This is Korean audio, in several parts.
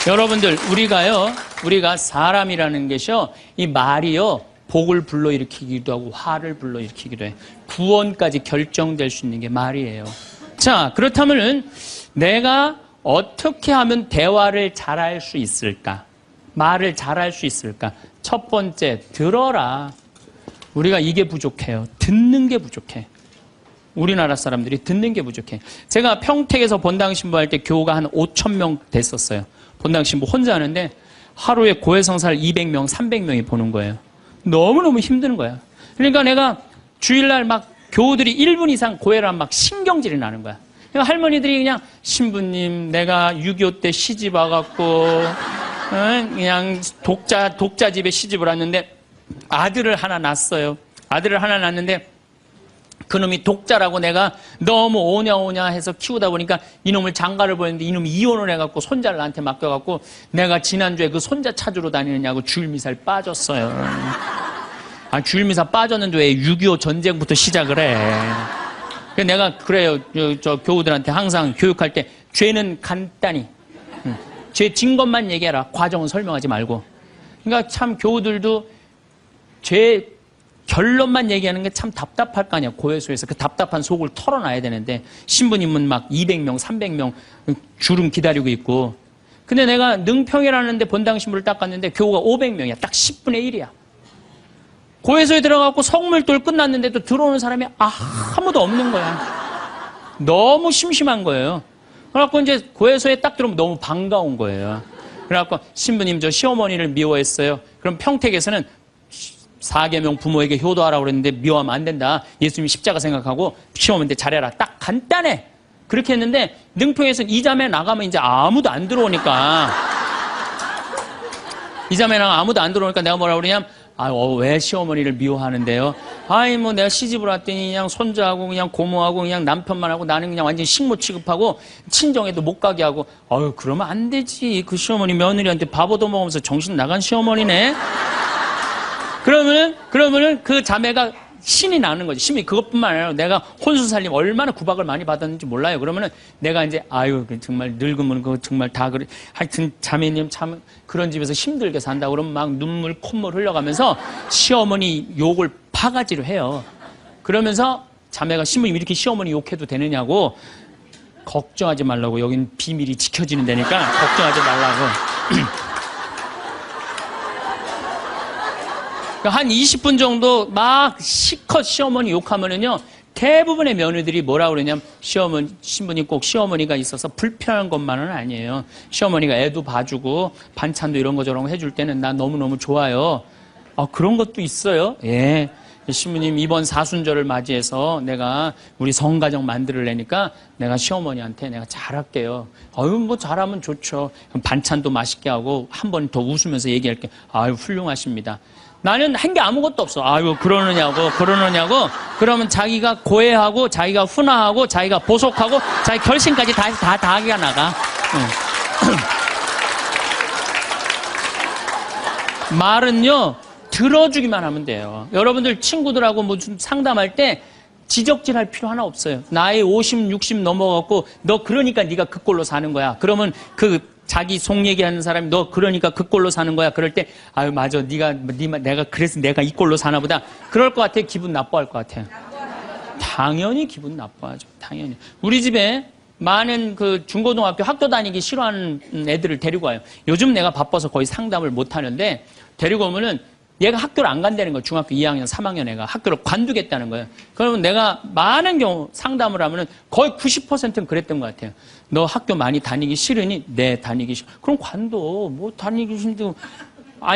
여러분들, 우리가 사람이라는 것이요, 이 말이요, 복을 불러일으키기도 하고 화를 불러일으키기도 해요. 구원까지 결정될 수 있는 게 말이에요. 자, 그렇다면은 내가 어떻게 하면 대화를 잘할 수 있을까? 말을 잘할 수 있을까? 첫 번째, 들어라. 우리가 이게 부족해요. 듣는 게 부족해. 우리나라 사람들이 듣는 게 부족해. 제가 평택에서 본당 신부할 때 교우가 한 5,000명 됐었어요. 본당 신부 혼자 하는데 하루에 고해성사를 200명, 300명이 보는 거예요. 너무너무 힘든 거야. 그러니까 내가 주일날 막 교우들이 1분 이상 고해를 하면 막 신경질이 나는 거야. 그러니까 할머니들이 그냥 신부님 내가 6.25 때 시집 와갖고 그냥 독자 집에 시집을 왔는데 아들을 하나 낳았어요. 아들을 하나 낳았는데 그놈이 독자라고 내가 너무 오냐 해서 키우다 보니까 이놈을 장가를 보냈는데 이놈이 이혼을 해갖고 손자를 나한테 맡겨갖고 내가 지난주에 그 손자 찾으러 다니느냐고 주일미사를 빠졌어요. 아, 주일미사 빠졌는데 왜 6.25 전쟁부터 시작을 해. 그래서 내가 그래요. 저 교우들한테 항상 교육할 때 죄는 간단히 죄 진 것만 얘기해라. 과정은 설명하지 말고. 그러니까 참 교우들도 죄 결론만 얘기하는 게 참 답답할 거 아니야. 고해소에서 그 답답한 속을 털어놔야 되는데 신부님은 막 200명, 300명 주름 기다리고 있고. 근데 내가 능평이라는 데 본당 신부를 딱 갔는데 교우가 500명이야. 딱 10분의 1이야. 고해소에 들어가고 성물돌 끝났는데도 들어오는 사람이 아무도 없는 거야. 너무 심심한 거예요. 그래갖고 이제 고해소에 딱 들어오면 너무 반가운 거예요. 그래갖고 신부님 저 시어머니를 미워했어요. 그럼 평택에서는 4계명 부모에게 효도하라고 그랬는데 미워하면 안 된다. 예수님이 십자가 생각하고 시어머니한테 잘해라. 딱 간단해. 그렇게 했는데 능평에서는 이 자매 나가면 이제 아무도 안 들어오니까 이 자매 나가면 아무도 안 들어오니까 내가 뭐라고 그러냐면 왜 시어머니를 미워하는데요? 뭐 내가 시집을 왔더니 그냥 손자하고 그냥 고모하고 그냥 남편만 하고 나는 그냥 완전 식모 취급하고 친정에도 못 가게 하고 그러면 안 되지. 그 시어머니 며느리한테 밥 얻어먹으면서 정신 나간 시어머니네. 그러면은 그 자매가 신이 나는 거지. 신이 그것뿐만 아니라 내가 혼수 살림 얼마나 구박을 많이 받았는지 몰라요. 그러면은 내가 이제 정말 늙으면 그거 정말 다 그래. 하여튼 자매님 참 그런 집에서 힘들게 산다 그러면 막 눈물 콧물 흘려가면서 시어머니 욕을 바가지로 해요. 그러면서 자매가 신부님 이렇게 시어머니 욕해도 되느냐고 걱정하지 말라고. 여긴 비밀이 지켜지는 데니까 걱정하지 말라고. 한 20분 정도 막 시컷 시어머니 욕하면은요, 대부분의 며느리들이 뭐라고 그러냐면, 신부님 꼭 시어머니가 있어서 불편한 것만은 아니에요. 시어머니가 애도 봐주고, 반찬도 이런 거 저런 거 해줄 때는 나 너무너무 좋아요. 그런 것도 있어요. 예. 신부님 이번 사순절을 맞이해서 내가 우리 성가정 만들려니까 내가 시어머니한테 내가 잘할게요. 뭐 잘하면 좋죠. 반찬도 맛있게 하고 한 번 더 웃으면서 얘기할게. 훌륭하십니다. 나는 한 게 아무것도 없어. 그러느냐고. 그러면 자기가 고해하고, 자기가 훈화하고, 자기가 보속하고, 자기 결심까지 다 하기가 나가. 말은요, 들어주기만 하면 돼요. 여러분들 친구들하고 뭐 좀 상담할 때 지적질 할 필요 하나 없어요. 나이 50, 60 넘어갖고, 너 그러니까 네가 그 꼴로 사는 거야. 그러면 자기 속 얘기하는 사람이 너 그러니까 그 꼴로 사는 거야. 그럴 때 맞아. 내가 그래서 내가 이 꼴로 사나 보다. 그럴 것 같아. 기분 나빠할 것 같아요. 당연히 기분 나빠하죠. 당연히. 우리 집에 많은 그 중고등학교 학교 다니기 싫어하는 애들을 데리고 와요. 요즘 내가 바빠서 거의 상담을 못 하는데 데리고 오면은 얘가 학교를 안 간다는 거예요. 중학교 2학년, 3학년 애가 학교를 관두겠다는 거예요. 그러면 내가 많은 경우 상담을 하면은 거의 90%는 그랬던 것 같아요. 너 학교 많이 다니기 싫으니? 네, 다니기 싫어. 그럼 관둬. 뭐 다니기 싫은데.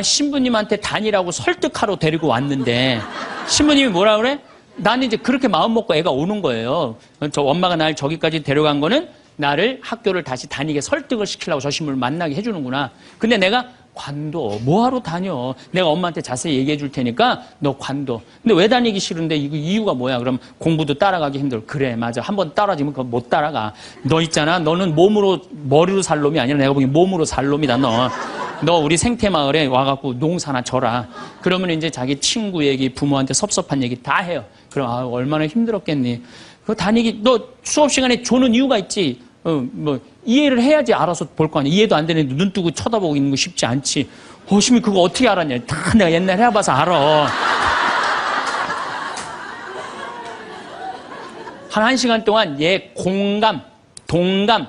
신부님한테 다니라고 설득하러 데리고 왔는데 신부님이 뭐라 그래? 나는 이제 그렇게 마음 먹고 애가 오는 거예요. 저 엄마가 날 저기까지 데려간 거는 나를 학교를 다시 다니게 설득을 시키려고 저 신부를 만나게 해주는구나. 근데 내가 관둬. 뭐하러 다녀? 내가 엄마한테 자세히 얘기해 줄 테니까 너 관둬. 근데 왜 다니기 싫은데 이유가 뭐야? 그럼 공부도 따라가기 힘들어. 그래, 맞아. 한번 따라지면 그거 못 따라가. 너 있잖아. 너는 머리로 살 놈이 아니라 내가 보기엔 몸으로 살 놈이다, 너. 너 우리 생태마을에 와갖고 농사나 져라. 그러면 이제 자기 친구 얘기, 부모한테 섭섭한 얘기 다 해요. 그럼 얼마나 힘들었겠니? 그거 다니기, 너 수업 시간에 조는 이유가 있지. 이해를 해야지 알아서 볼 거 아니야. 이해도 안 되는데 눈 뜨고 쳐다보고 있는 거 쉽지 않지. 신부님 그거 어떻게 알았냐. 다 내가 옛날에 해봐서 알아. 한 1시간 동안 얘 공감, 동감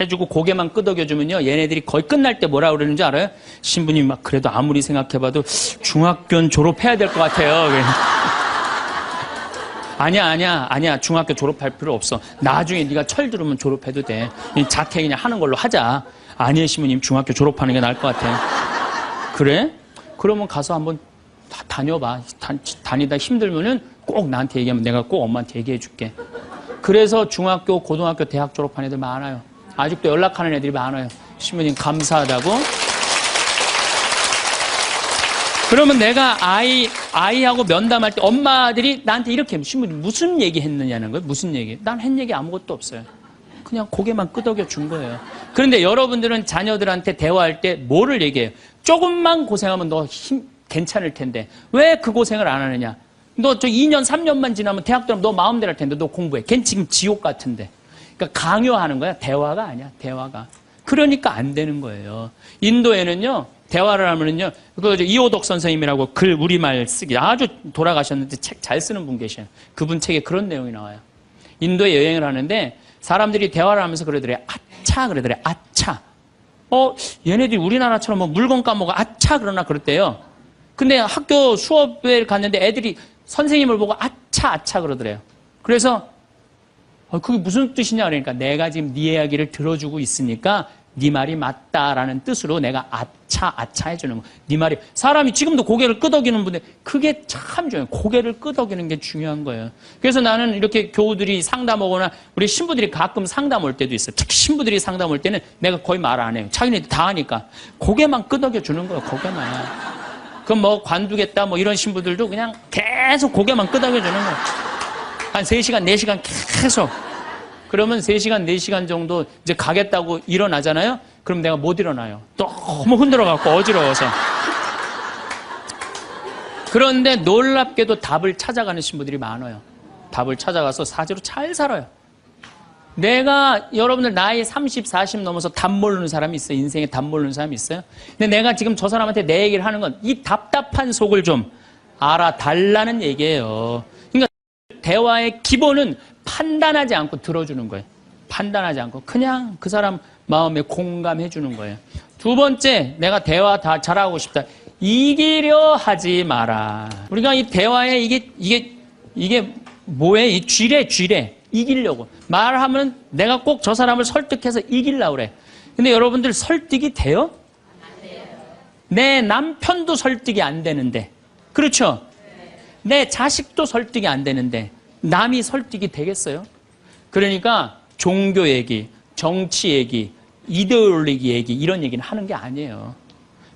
해주고 고개만 끄덕여주면요. 얘네들이 거의 끝날 때 뭐라 그러는지 알아요? 신부님 막 그래도 아무리 생각해봐도 중학교는 졸업해야 될 것 같아요. 아니야. 중학교 졸업할 필요 없어. 나중에 네가 철 들으면 졸업해도 돼. 자퇴 그냥 하는 걸로 하자. 아니에요, 신부님. 중학교 졸업하는 게 나을 것 같아. 그래? 그러면 가서 한번 다녀봐. 다니다 힘들면은 꼭 나한테 얘기하면 내가 꼭 엄마한테 얘기해 줄게. 그래서 중학교, 고등학교, 대학 졸업한 애들 많아요. 아직도 연락하는 애들이 많아요. 신부님 감사하다고. 그러면 내가 아이하고 면담할 때 엄마들이 나한테 이렇게 신부님 무슨 얘기 했느냐는 거예요. 무슨 얘기? 난 한 얘기 아무것도 없어요. 그냥 고개만 끄덕여 준 거예요. 그런데 여러분들은 자녀들한테 대화할 때 뭐를 얘기해요? 조금만 고생하면 너 괜찮을 텐데 왜 그 고생을 안 하느냐? 너 저 2년, 3년만 지나면 대학 들어가면 너 마음대로 할 텐데 너 공부해. 걔는 지금 지옥 같은데. 그러니까 강요하는 거야. 대화가 아니야. 대화가. 그러니까 안 되는 거예요. 인도에는요. 대화를 하면은요. 이호덕 선생님이라고 글 우리말 쓰기 아주 돌아가셨는데 책 잘 쓰는 분 계셔요. 그분 책에 그런 내용이 나와요. 인도에 여행을 하는데 사람들이 대화를 하면서 그러더래. 아차 그러더래. 아차. 얘네들이 우리나라처럼 뭐 물건 까먹어 아차 그러나 그랬대요. 근데 학교 수업에 갔는데 애들이 선생님을 보고 아차 그러더래요. 그래서 그게 무슨 뜻이냐 그러니까 내가 지금 네 이야기를 들어주고 있으니까 네 말이 맞다라는 뜻으로 내가 아차 해주는 거. 네 말이 사람이 지금도 고개를 끄덕이는 분들 그게 참 중요해요. 고개를 끄덕이는 게 중요한 거예요. 그래서 나는 이렇게 교우들이 상담 오거나 우리 신부들이 가끔 상담 올 때도 있어요. 특히 신부들이 상담 올 때는 내가 거의 말 안 해요. 자기네들 다 하니까 고개만 끄덕여 주는 거예요. 고개만. 그럼 뭐 관두겠다 뭐 이런 신부들도 그냥 계속 고개만 끄덕여 주는 거예요. 한 3시간, 4시간 계속. 그러면 3시간, 4시간 정도 이제 가겠다고 일어나잖아요? 그럼 내가 못 일어나요. 너무 흔들어갖고 어지러워서. 그런데 놀랍게도 답을 찾아가는 신부들이 많아요. 답을 찾아가서 사지로 잘 살아요. 내가 여러분들 나이 30, 40 넘어서 답 모르는 사람이 있어요. 인생에 답 모르는 사람이 있어요. 근데 내가 지금 저 사람한테 내 얘기를 하는 건 이 답답한 속을 좀 알아달라는 얘기예요. 그러니까 대화의 기본은 판단하지 않고 들어주는 거예요. 판단하지 않고 그냥 그 사람 마음에 공감해 주는 거예요. 두 번째, 내가 대화 다 잘하고 싶다. 이기려 하지 마라. 우리가 이 대화에 이게 뭐예요? 이 쥐래. 이기려고. 말하면 내가 꼭 저 사람을 설득해서 이기려고 그래. 근데 여러분들 설득이 돼요? 안 돼요. 내 남편도 설득이 안 되는데. 그렇죠? 내 자식도 설득이 안 되는데 남이 설득이 되겠어요? 그러니까 종교 얘기, 정치 얘기, 이데올로기 얘기 이런 얘기는 하는 게 아니에요.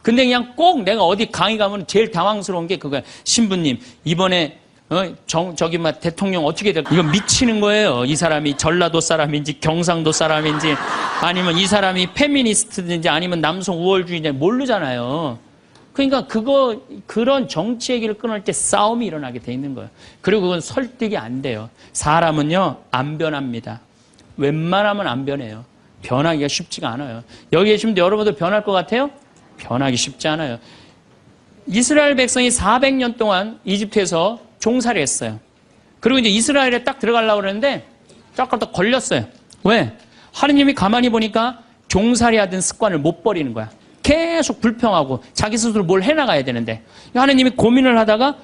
근데 그냥 꼭 내가 어디 강의 가면 제일 당황스러운 게 그거야. 신부님 이번에 저기 막 대통령 어떻게 될까? 이거 미치는 거예요. 이 사람이 전라도 사람인지 경상도 사람인지 아니면 이 사람이 페미니스트인지 아니면 남성 우월주의인지 모르잖아요. 그러니까 그런 정치 얘기를 끊을 때 싸움이 일어나게 돼 있는 거예요. 그리고 그건 설득이 안 돼요. 사람은요, 안 변합니다. 웬만하면 안 변해요. 변하기가 쉽지가 않아요. 여기 계시면 여러분들 변할 것 같아요? 변하기 쉽지 않아요. 이스라엘 백성이 400년 동안 이집트에서 종살이 했어요. 그리고 이제 이스라엘에 딱 들어가려고 그러는데 딱 걸렸어요. 왜? 하느님이 가만히 보니까 종살이 하던 습관을 못 버리는 거야. 계속 불평하고 자기 스스로 뭘 해나가야 되는데 하느님이 고민을 하다가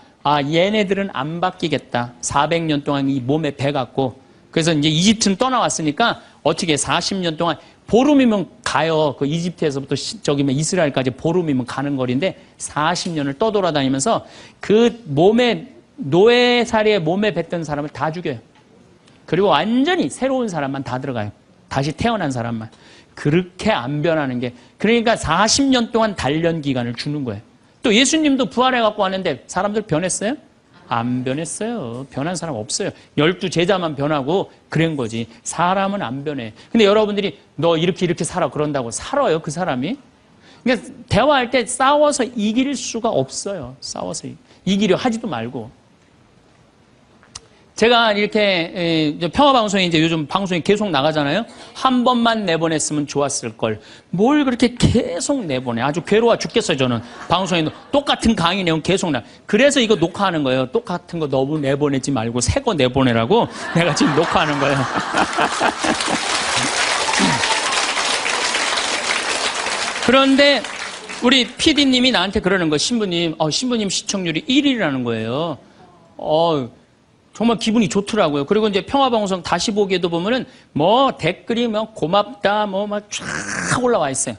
얘네들은 안 바뀌겠다. 400년 동안 이 몸에 배갖고 그래서 이제 이집트는 떠나왔으니까 어떻게 40년 동안 보름이면 가요. 그 이집트에서부터 이스라엘까지 보름이면 가는 거리인데 40년을 떠돌아다니면서 그 노예살이에 몸에 뱉던 사람을 다 죽여요. 그리고 완전히 새로운 사람만 다 들어가요. 다시 태어난 사람만. 그렇게 안 변하는 게 그러니까 40년 동안 단련 기간을 주는 거예요. 또 예수님도 부활해 갖고 왔는데 사람들 변했어요? 안 변했어요. 변한 사람 없어요. 12제자만 변하고 그런 거지. 사람은 안 변해. 근데 여러분들이 너 이렇게 살아 그런다고 살아요 그 사람이? 그러니까 대화할 때 싸워서 이길 수가 없어요. 싸워서 이기려 하지도 말고. 제가 이렇게 평화방송에 이제 요즘 방송이 계속 나가잖아요. 한 번만 내보냈으면 좋았을 걸. 뭘 그렇게 계속 내보내. 아주 괴로워 죽겠어요, 저는. 방송에 똑같은 강의 내용 계속 그래서 이거 녹화하는 거예요. 똑같은 거 너무 내보내지 말고 새 거 내보내라고 내가 지금 녹화하는 거예요. 그런데 우리 PD님이 나한테 그러는 거예요. 신부님 시청률이 1위라는 거예요. 정말 기분이 좋더라고요. 그리고 이제 평화방송 다시 보기에도 보면은 댓글이 고맙다 막 쫙 올라와 있어요.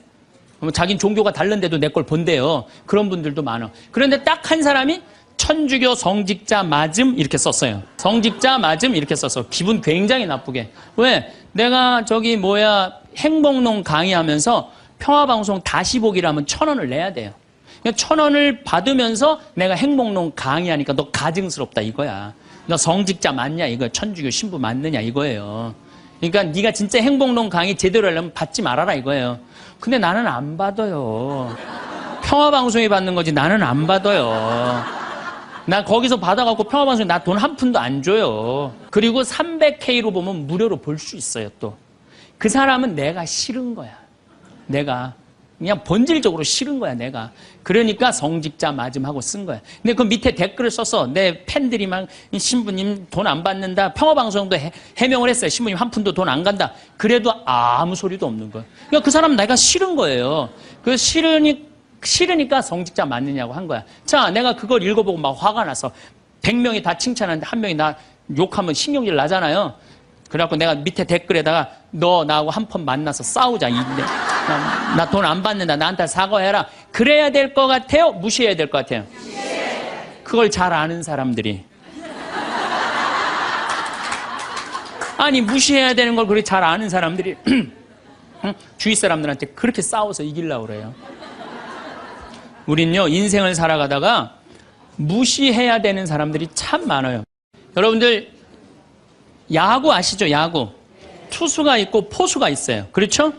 자긴 종교가 다른데도 내 걸 본대요. 그런 분들도 많아. 그런데 딱 한 사람이 천주교 성직자 맞음 이렇게 썼어요. 성직자 맞음 이렇게 썼어. 기분 굉장히 나쁘게. 왜? 내가 행복농 강의하면서 평화방송 다시 보기를 하면 1,000원을 내야 돼요. 1,000원을 받으면서 내가 행복농 강의하니까 너 가증스럽다 이거야. 너 성직자 맞냐 이거야. 천주교 신부 맞느냐 이거예요. 그러니까 네가 진짜 행복농 강의 제대로 하려면 받지 말아라 이거예요. 근데 나는 안 받아요. 평화방송이 받는 거지 나는 안 받아요. 나 거기서 받아갖고 평화방송에 나 돈 한 푼도 안 줘요. 그리고 300K로 보면 무료로 볼 수 있어요 또. 그 사람은 내가 싫은 거야. 내가 그냥 본질적으로 싫은 거야 내가. 그러니까 성직자 맞음하고 쓴 거야. 근데 그 밑에 댓글을 써서 내 팬들이 막 신부님 돈 안 받는다. 평화방송도 해명을 했어요. 신부님 한 푼도 돈 안 간다. 그래도 아무 소리도 없는 거야. 그러니까 그 사람 내가 싫은 거예요. 그 싫으니까 성직자 맞느냐고 한 거야. 자, 내가 그걸 읽어보고 막 화가 나서 100명이 다 칭찬하는데 한 명이 나 욕하면 신경질 나잖아요. 그래갖고 내가 밑에 댓글에다가 너 나하고 한 번 만나서 싸우자. 나 돈 안 받는다. 나한테 사과해라. 그래야 될 것 같아요? 무시해야 될 것 같아요? 그걸 잘 아는 사람들이. 아니 무시해야 되는 걸 그렇게 잘 아는 사람들이 주위 사람들한테 그렇게 싸워서 이기려고 그래요. 우린요 인생을 살아가다가 무시해야 되는 사람들이 참 많아요. 여러분들 야구 아시죠? 야구. 투수가 있고 포수가 있어요. 그렇죠?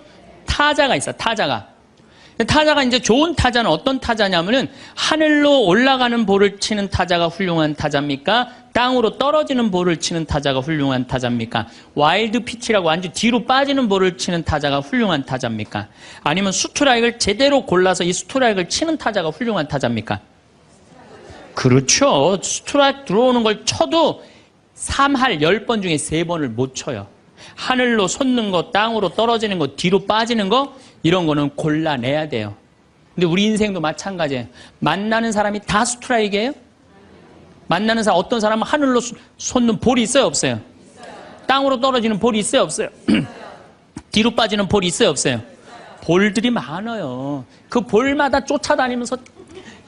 타자가 있어요. 타자가 이제 좋은 타자는 어떤 타자냐면은 하늘로 올라가는 볼을 치는 타자가 훌륭한 타자입니까? 땅으로 떨어지는 볼을 치는 타자가 훌륭한 타자입니까? 와일드 피치라고 아주 뒤로 빠지는 볼을 치는 타자가 훌륭한 타자입니까? 아니면 스트라이크를 제대로 골라서 이 스트라이크를 치는 타자가 훌륭한 타자입니까? 그렇죠. 스트라이크 들어오는 걸 쳐도 3할 10번 중에 3번을 못 쳐요. 하늘로 솟는 거, 땅으로 떨어지는 거, 뒤로 빠지는 거 이런 거는 골라내야 돼요. 근데 우리 인생도 마찬가지예요. 만나는 사람이 다 스트라이크예요? 만나는 사람, 어떤 사람은 하늘로 솟는 볼이 있어요? 없어요? 땅으로 떨어지는 볼이 있어요? 없어요? 뒤로 빠지는 볼이 있어요? 없어요? 볼들이 많아요. 그 볼마다 쫓아다니면서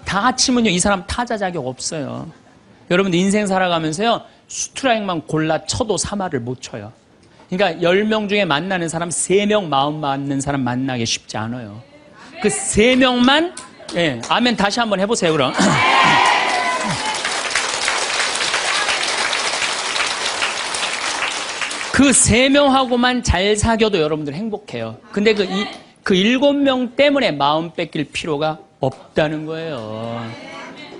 다 치면요 이 사람 타자 자격 없어요. 여러분들 인생 살아가면서요 스트라이크만 골라 쳐도 3할을 못 쳐요. 그러니까 10명 중에 만나는 사람 3명 마음 맞는 사람 만나기 쉽지 않아요. 그 3명만 아멘 다시 한번 해보세요 그럼. 그 3명하고만 잘 사귀어도 여러분들 행복해요. 근데 그 7명 때문에 마음 뺏길 필요가 없다는 거예요.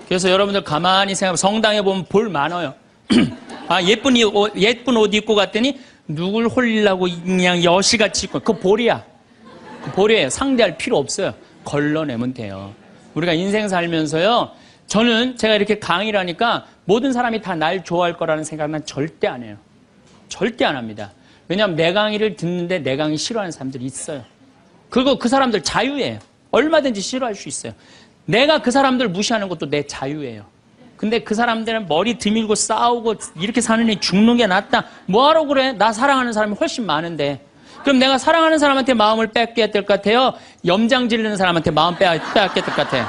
그래서 여러분들 가만히 생각하면 성당에 보면 볼 많아요. 예쁜 옷 입고 갔더니 누굴 홀리려고 그냥 여시같이 입고 그거 볼이야. 그 볼이에요. 상대할 필요 없어요. 걸러내면 돼요. 우리가 인생 살면서요. 제가 이렇게 강의를 하니까 모든 사람이 다 날 좋아할 거라는 생각은 절대 안 해요. 절대 안 합니다. 왜냐하면 내 강의를 듣는데 내 강의 싫어하는 사람들이 있어요. 그리고 그 사람들 자유예요. 얼마든지 싫어할 수 있어요. 내가 그 사람들 무시하는 것도 내 자유예요. 근데 그 사람들은 머리 드밀고 싸우고 이렇게 사느니 죽는 게 낫다. 뭐하러 그래? 나 사랑하는 사람이 훨씬 많은데. 그럼 내가 사랑하는 사람한테 마음을 뺏겨야 될 것 같아요? 염장 지르는 사람한테 마음 뺏겨야 될 것 같아요?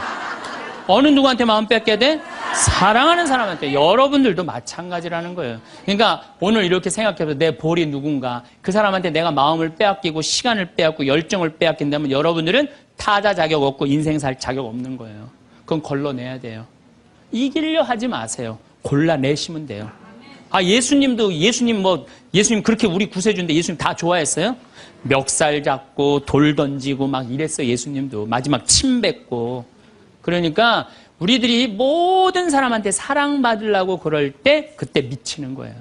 어느 누구한테 마음 뺏겨야 돼? 사랑하는 사람한테. 여러분들도 마찬가지라는 거예요. 그러니까 오늘 이렇게 생각해서 내 볼이 누군가 그 사람한테 내가 마음을 빼앗기고 시간을 빼앗고 열정을 빼앗긴다면 여러분들은 타자 자격 없고 인생 살 자격 없는 거예요. 그건 걸러내야 돼요. 이기려 하지 마세요. 골라내시면 돼요. 예수님 그렇게 우리 구세주인데 예수님 다 좋아했어요? 멱살 잡고 돌 던지고 막 이랬어요. 예수님도 마지막 침 뱉고. 그러니까 우리들이 모든 사람한테 사랑받으려고 그럴 때 그때 미치는 거예요.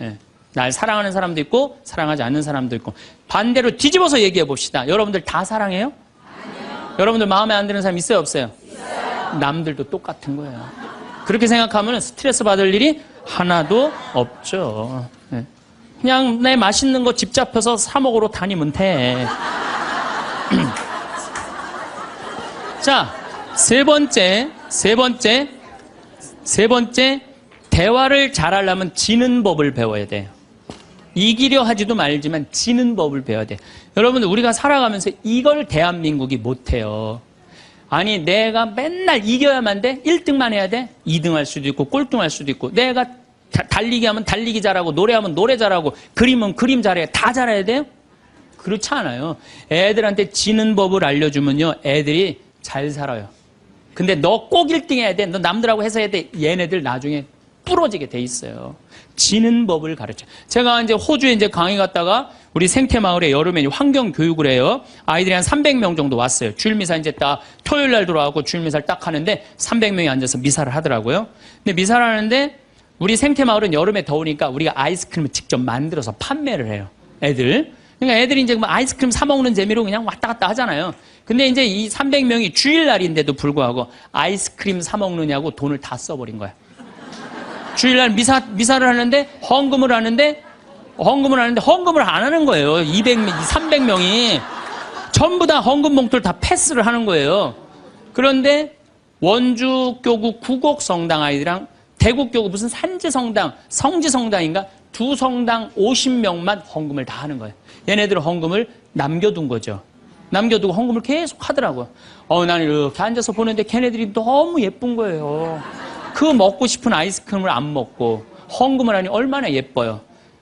예. 날 사랑하는 사람도 있고 사랑하지 않는 사람도 있고. 반대로 뒤집어서 얘기해 봅시다. 여러분들 다 사랑해요? 아니요. 여러분들 마음에 안 드는 사람 있어요, 없어요? 있어요. 남들도 똑같은 거예요. 그렇게 생각하면 스트레스 받을 일이 하나도 없죠. 예. 그냥 내 맛있는 거 집 잡혀서 사 먹으러 다니면 돼. 자, 세 번째, 대화를 잘하려면 지는 법을 배워야 돼요. 이기려 하지도 말지만 지는 법을 배워야 돼요. 여러분들, 우리가 살아가면서 이걸 대한민국이 못해요. 아니, 내가 맨날 이겨야만 돼? 1등만 해야 돼? 2등 할 수도 있고, 꼴등 할 수도 있고, 내가 달리기 하면 달리기 잘하고, 노래하면 노래 잘하고, 그림은 그림 잘해야 다 잘해야 돼요? 그렇지 않아요. 애들한테 지는 법을 알려주면요, 애들이 잘 살아요. 근데 너 꼭 1등 해야 돼. 너 남들하고 해서 해야 돼. 얘네들 나중에 부러지게 돼 있어요. 지는 법을 가르쳐. 제가 이제 호주에 이제 강의 갔다가 우리 생태마을에 여름에 환경 교육을 해요. 아이들이 한 300명 정도 왔어요. 주일미사 이제 딱 토요일 날 들어와서 주일미사를 딱 하는데 300명이 앉아서 미사를 하더라고요. 근데 미사를 하는데 우리 생태마을은 여름에 더우니까 우리가 아이스크림을 직접 만들어서 판매를 해요. 애들. 그러니까 애들이 이제 뭐 아이스크림 사 먹는 재미로 그냥 왔다 갔다 하잖아요. 근데 이제 이 300명이 주일날인데도 불구하고 아이스크림 사 먹느냐고 돈을 다 써버린 거야. 주일날 미사를 하는데 헌금을 하는데 헌금을 안 하는 거예요. 300명이 전부 다 헌금 봉투를 다 패스를 하는 거예요. 그런데 원주교구 구곡성당 아이들이랑 대구교구 무슨 산지성당, 성지성당인가 두 성당 50명만 헌금을 다 하는 거예요. 얘네들은 헌금을 남겨둔 거죠. 남겨두고 헌금을 계속 하더라고요. 나는 이렇게 앉아서 보는데 걔네들이 너무 예쁜 거예요. 그 먹고 싶은 아이스크림을 안 먹고 헌금을 하니 얼마나 예뻐요.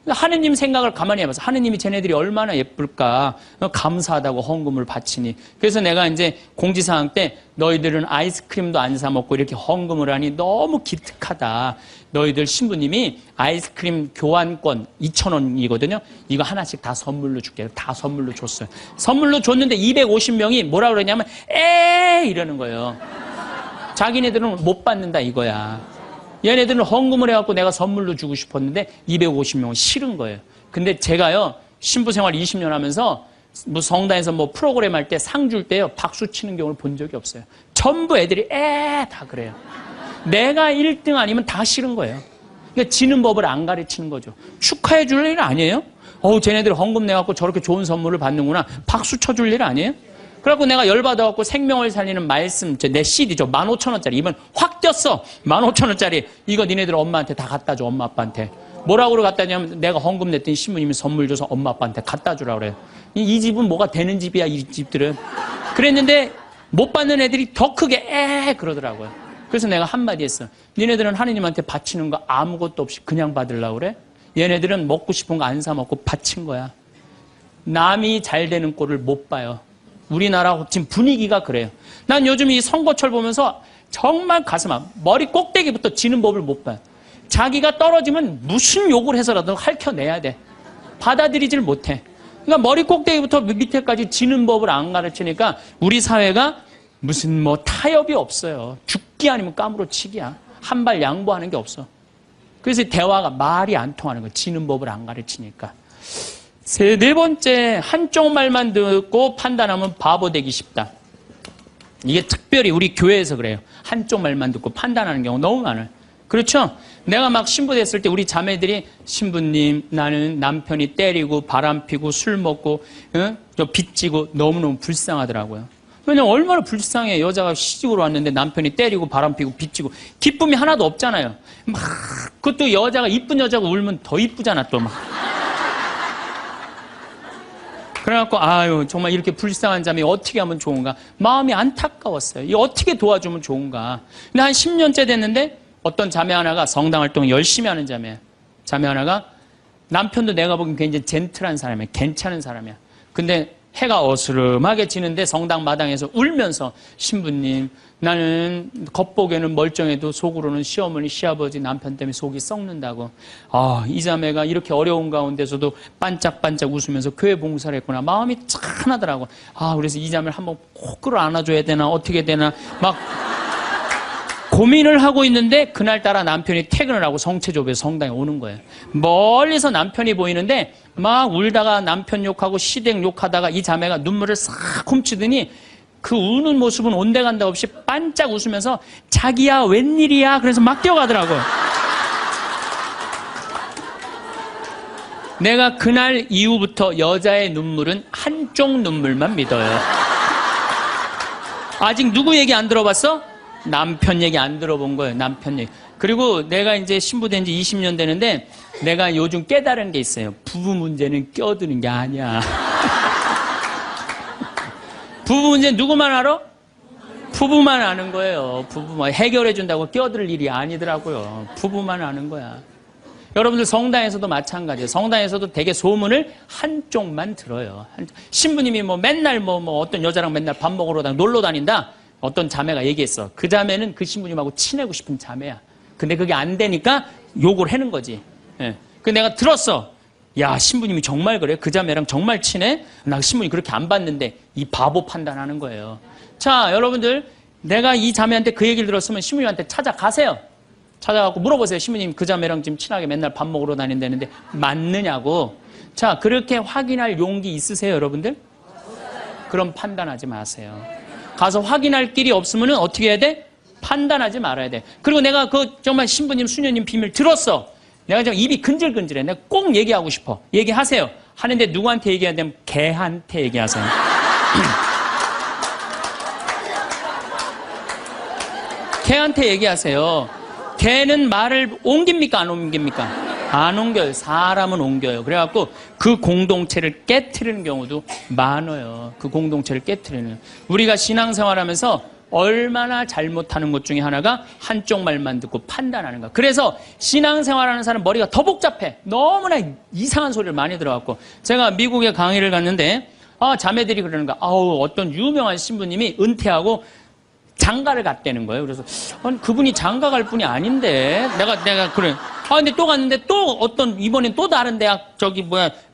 하느님 생각을 가만히 해봐서 하느님이 쟤네들이 얼마나 예쁠까 감사하다고 헌금을 바치니. 그래서 내가 이제 공지사항 때 너희들은 아이스크림도 안 사 먹고 이렇게 헌금을 하니 너무 기특하다. 너희들 신부님이 아이스크림 교환권 2,000원이거든요. 이거 하나씩 다 선물로 줄게. 다 선물로 줬어요. 선물로 줬는데 250명이 뭐라 그러냐면 이러는 거예요. 자기네들은 못 받는다 이거야. 얘네들은 헌금을 해갖고 내가 선물로 주고 싶었는데 250명은 싫은 거예요. 근데 제가요 신부 생활 20년 하면서 뭐 성당에서 뭐 프로그램 할 때 상 줄 때요 박수 치는 경우를 본 적이 없어요. 전부 애들이 다 그래요. 내가 1등 아니면 다 싫은 거예요. 그러니까 지는 법을 안 가르치는 거죠. 축하해 줄 일 아니에요? 쟤네들 헌금 내갖고 저렇게 좋은 선물을 받는구나. 박수 쳐줄 일 아니에요? 그래갖고 내가 열받아갖고 생명을 살리는 말씀, 내 CD죠. 15,000원짜리. 이번 확 뛰었어. 15,000원짜리. 이거 니네들 엄마한테 다 갖다 줘, 엄마 아빠한테. 뭐라고 갖다 주냐면 내가 헌금 냈더니 신부님이 선물 줘서 엄마 아빠한테 갖다 주라 그래요. 이 집은 뭐가 되는 집이야, 이 집들은. 그랬는데 못 받는 애들이 더 크게 그러더라고요. 그래서 내가 한마디 했어. 니네들은 하느님한테 바치는 거 아무것도 없이 그냥 받으려고 그래? 얘네들은 먹고 싶은 거 안 사 먹고 바친 거야. 남이 잘 되는 꼴을 못 봐요. 우리나라 지금 분위기가 그래요. 난 요즘 이 선거철 보면서 정말 가슴 아파. 머리 꼭대기부터 지는 법을 못 봐요. 자기가 떨어지면 무슨 욕을 해서라도 핥혀내야 돼. 받아들이질 못해. 그러니까 머리 꼭대기부터 밑에까지 지는 법을 안 가르치니까 우리 사회가 무슨 뭐 타협이 없어요. 죽기 아니면 까무러치기야. 한 발 양보하는 게 없어. 그래서 대화가 말이 안 통하는 거예요. 지는 법을 안 가르치니까. 네 번째, 한쪽 말만 듣고 판단하면 바보 되기 쉽다. 이게 특별히 우리 교회에서 그래요. 한쪽 말만 듣고 판단하는 경우 너무 많아요. 그렇죠? 내가 막 신부 됐을 때 우리 자매들이 신부님 나는 남편이 때리고 바람피고 술 먹고 저 빚지고 너무너무 불쌍하더라고요. 왜냐면 얼마나 불쌍해. 여자가 시집으로 왔는데 남편이 때리고 바람피고 빚지고 기쁨이 하나도 없잖아요. 막 그것도 여자가 이쁜 여자가 울면 더 이쁘잖아 또 막. 그래갖고 아유 정말 이렇게 불쌍한 자매 어떻게 하면 좋은가 마음이 안타까웠어요. 이 어떻게 도와주면 좋은가. 근데 한 10년째 됐는데 어떤 자매 하나가 성당 활동 열심히 하는 자매 하나가 남편도 내가 보기엔 굉장히 젠틀한 사람이야. 괜찮은 사람이야. 근데 해가 어스름하게 지는데 성당 마당에서 울면서 신부님 나는 겉보기에는 멀쩡해도 속으로는 시어머니 시아버지 남편 때문에 속이 썩는다고. 이 자매가 이렇게 어려운 가운데서도 반짝반짝 웃으면서 교회 봉사를 했구나. 마음이 짠하더라고. 그래서 이 자매를 한번 꼭 끌어안아줘야 되나 어떻게 되나 막 고민을 하고 있는데 그날따라 남편이 퇴근을 하고 성체조부에서 성당에 오는 거예요. 멀리서 남편이 보이는데 막 울다가 남편 욕하고 시댁 욕하다가 이 자매가 눈물을 싹 훔치더니 그 우는 모습은 온데간데 없이 반짝 웃으면서 자기야 웬일이야 그래서 막 뛰어가더라고요. 내가 그날 이후부터 여자의 눈물은 한쪽 눈물만 믿어요. 아직 누구 얘기 안 들어봤어? 남편 얘기 안 들어본 거예요. 남편 얘기. 그리고 내가 이제 신부된 지 20년 되는데 내가 요즘 깨달은 게 있어요. 부부 문제는 껴드는 게 아니야. 부부 문제 누구만 알아? 부부만 아는 거예요. 부부만 해결해 준다고 껴들 일이 아니더라고요. 부부만 아는 거야. 여러분들 성당에서도 마찬가지예요. 성당에서도 되게 소문을 한쪽만 들어요. 신부님이 뭐 맨날 뭐 어떤 여자랑 맨날 밥 먹으러 놀러 다닌다. 어떤 자매가 얘기했어. 그 자매는 그 신부님하고 친하고 싶은 자매야. 근데 그게 안 되니까 욕을 하는 거지. 예. 그 내가 들었어. 야, 신부님이 정말 그래? 그 자매랑 정말 친해? 나 신부님 그렇게 안 봤는데 이 바보 판단하는 거예요. 자, 여러분들 내가 이 자매한테 그 얘기를 들었으면 신부님한테 찾아가세요. 찾아가고 물어보세요. 신부님 그 자매랑 지금 친하게 맨날 밥 먹으러 다닌다는데 맞느냐고. 자, 그렇게 확인할 용기 있으세요, 여러분들? 그럼 판단하지 마세요. 가서 확인할 길이 없으면 어떻게 해야 돼? 판단하지 말아야 돼. 그리고 내가 그 정말 신부님, 수녀님 비밀 들었어. 내가 지금 입이 근질근질해. 내가 꼭 얘기하고 싶어. 얘기하세요. 하는데 누구한테 얘기해야 되면 걔한테 얘기하세요. 걔한테 얘기하세요. 걔는 말을 옮깁니까? 안 옮깁니까? 안 옮겨요. 사람은 옮겨요. 그래갖고 그 공동체를 깨트리는 경우도 많아요. 그 공동체를 깨트리는. 우리가 신앙생활하면서 얼마나 잘못하는 것 중에 하나가 한쪽 말만 듣고 판단하는가. 그래서 신앙생활하는 사람 머리가 더 복잡해. 너무나 이상한 소리를 많이 들어갖고. 제가 미국에 강의를 갔는데 자매들이 그러는 거야. 어떤 유명한 신부님이 은퇴하고 장가를 갔다는 거예요. 그래서 아니, 그분이 장가 갈 분이 아닌데 내가 그래. 근데 또 갔는데 또 이번엔 또 다른 대학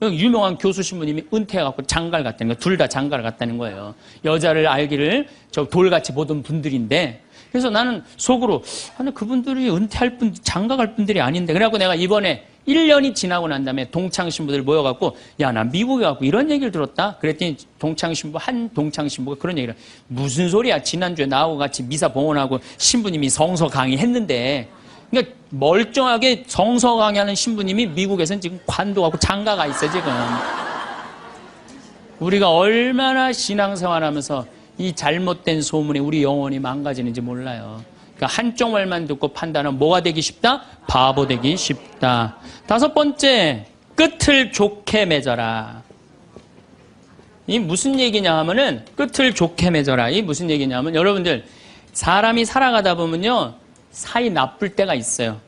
유명한 교수 신부님이 은퇴해갖고 장가를 갔다는 거예요. 둘 다 장가를 갔다는 거예요. 여자를 알기를 돌같이 보던 분들인데. 그래서 나는 속으로 아니 그분들이 은퇴할 분 장가 갈 분들이 아닌데. 그래갖고 내가 이번에 1년이 지나고 난 다음에 동창 신부들 모여갖고 야, 나 미국에 가고 이런 얘기를 들었다. 그랬더니 한 동창 신부가 그런 얘기를 무슨 소리야. 지난주에 나하고 같이 미사 봉헌하고 신부님이 성서 강의했는데. 그러니까 멀쩡하게 성서 강의하는 신부님이 미국에서는 지금 관도하고 장가가 있어 지금. 우리가 얼마나 신앙생활하면서 이 잘못된 소문에 우리 영혼이 망가지는지 몰라요. 그러니까 한쪽 말만 듣고 판단하면 뭐가 되기 쉽다? 바보 되기 쉽다. 5번째, 끝을 좋게 맺어라. 이 무슨 얘기냐 하면은 끝을 좋게 맺어라. 이 무슨 얘기냐면 여러분들 사람이 살아가다 보면요 사이 나쁠 때가 있어요.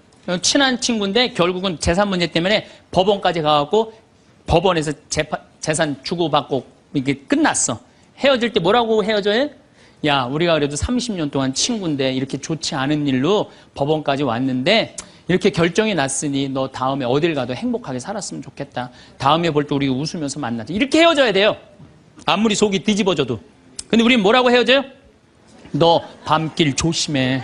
친한 친구인데 결국은 재산 문제 때문에 법원까지 가갖고 법원에서 재산 주고받고 이게 끝났어. 헤어질 때 뭐라고 헤어져요? 야, 우리가 그래도 30년 동안 친구인데 이렇게 좋지 않은 일로 법원까지 왔는데 이렇게 결정이 났으니 너 다음에 어딜 가도 행복하게 살았으면 좋겠다. 다음에 볼 때 우리 웃으면서 만나자. 이렇게 헤어져야 돼요. 아무리 속이 뒤집어져도. 근데 우리는 뭐라고 헤어져요? 너 밤길 조심해.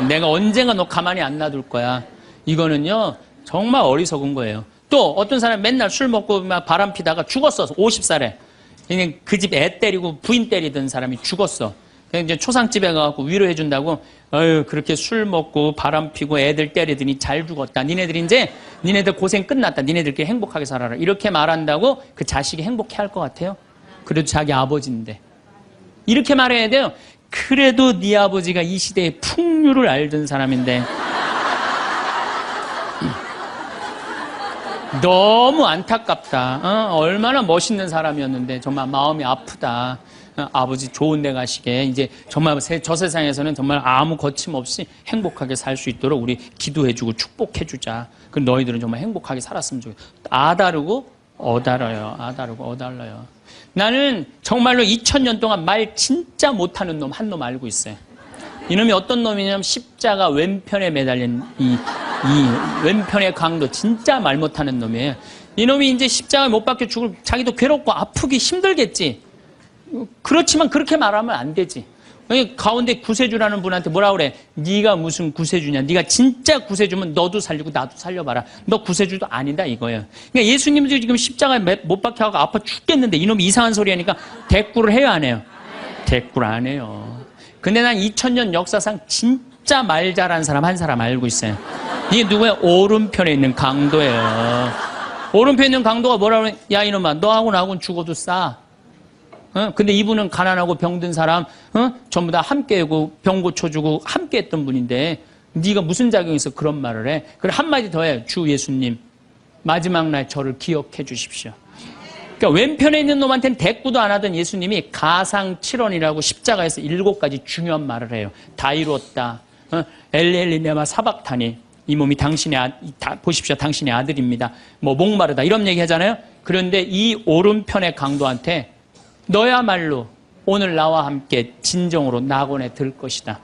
내가 언젠가 너 가만히 안 놔둘 거야. 이거는요 정말 어리석은 거예요. 또 어떤 사람이 맨날 술 먹고 막 바람 피다가 죽었어. 50살에. 그냥 그 집 애 때리고 부인 때리던 사람이 죽었어. 그냥 이제 초상집에 가서 위로해 준다고 그렇게 술 먹고 바람 피고 애들 때리더니 잘 죽었다. 니네들 고생 끝났다. 니네들끼리 행복하게 살아라. 이렇게 말한다고 그 자식이 행복해 할 것 같아요? 그래도 자기 아버지인데. 이렇게 말해야 돼요. 그래도 네 아버지가 이 시대의 풍류를 알던 사람인데 너무 안타깝다. 얼마나 멋있는 사람이었는데 정말 마음이 아프다. 아버지 좋은 데 가시게 이제 정말 저 세상에서는 정말 아무 거침없이 행복하게 살 수 있도록 우리 기도해주고 축복해주자. 그 너희들은 정말 행복하게 살았으면 좋겠다. 아다르고 어달러요. 나는 정말로 2000년 동안 말 진짜 못하는 놈 한 놈 알고 있어요. 이놈이 어떤 놈이냐면 십자가 왼편에 매달린 이 왼편의 강도 진짜 말 못하는 놈이에요. 이놈이 이제 십자가에 못 박혀 죽을 자기도 괴롭고 아프기 힘들겠지. 그렇지만 그렇게 말하면 안 되지. 가운데 구세주라는 분한테 뭐라 그래? 네가 무슨 구세주냐? 네가 진짜 구세주면 너도 살리고 나도 살려봐라. 너 구세주도 아니다 이거예요. 그러니까 예수님도 지금 십자가에 못 박혀가고 아파 죽겠는데 이놈이 이상한 소리 하니까 대꾸를 해요 안 해요? 대꾸를 안 해요. 근데 난 2000년 역사상 진짜 말 잘하는 사람 한 사람 알고 있어요. 이게 누구야? 오른편에 있는 강도예요. 오른편에 있는 강도가 뭐라 그래? 야 이놈아 너하고 나하고는 죽어도 싸. 근데 이분은 가난하고 병든 사람 전부 다 함께하고 병 고쳐주고 함께했던 분인데 네가 무슨 자격이 있어 그런 말을 해? 그래 한마디 더 해. 주 예수님 마지막 날 저를 기억해 주십시오. 그러니까 왼편에 있는 놈한테는 대꾸도 안 하던 예수님이 가상칠언이라고 십자가에서 7가지 중요한 말을 해요. 다 이루었다. 엘리엘리 네마 사박타니 이 몸이 보십시오. 당신의 아들입니다. 뭐 목마르다 이런 얘기 하잖아요. 그런데 이 오른편의 강도한테 너야말로 오늘 나와 함께 진정으로 낙원에 들 것이다.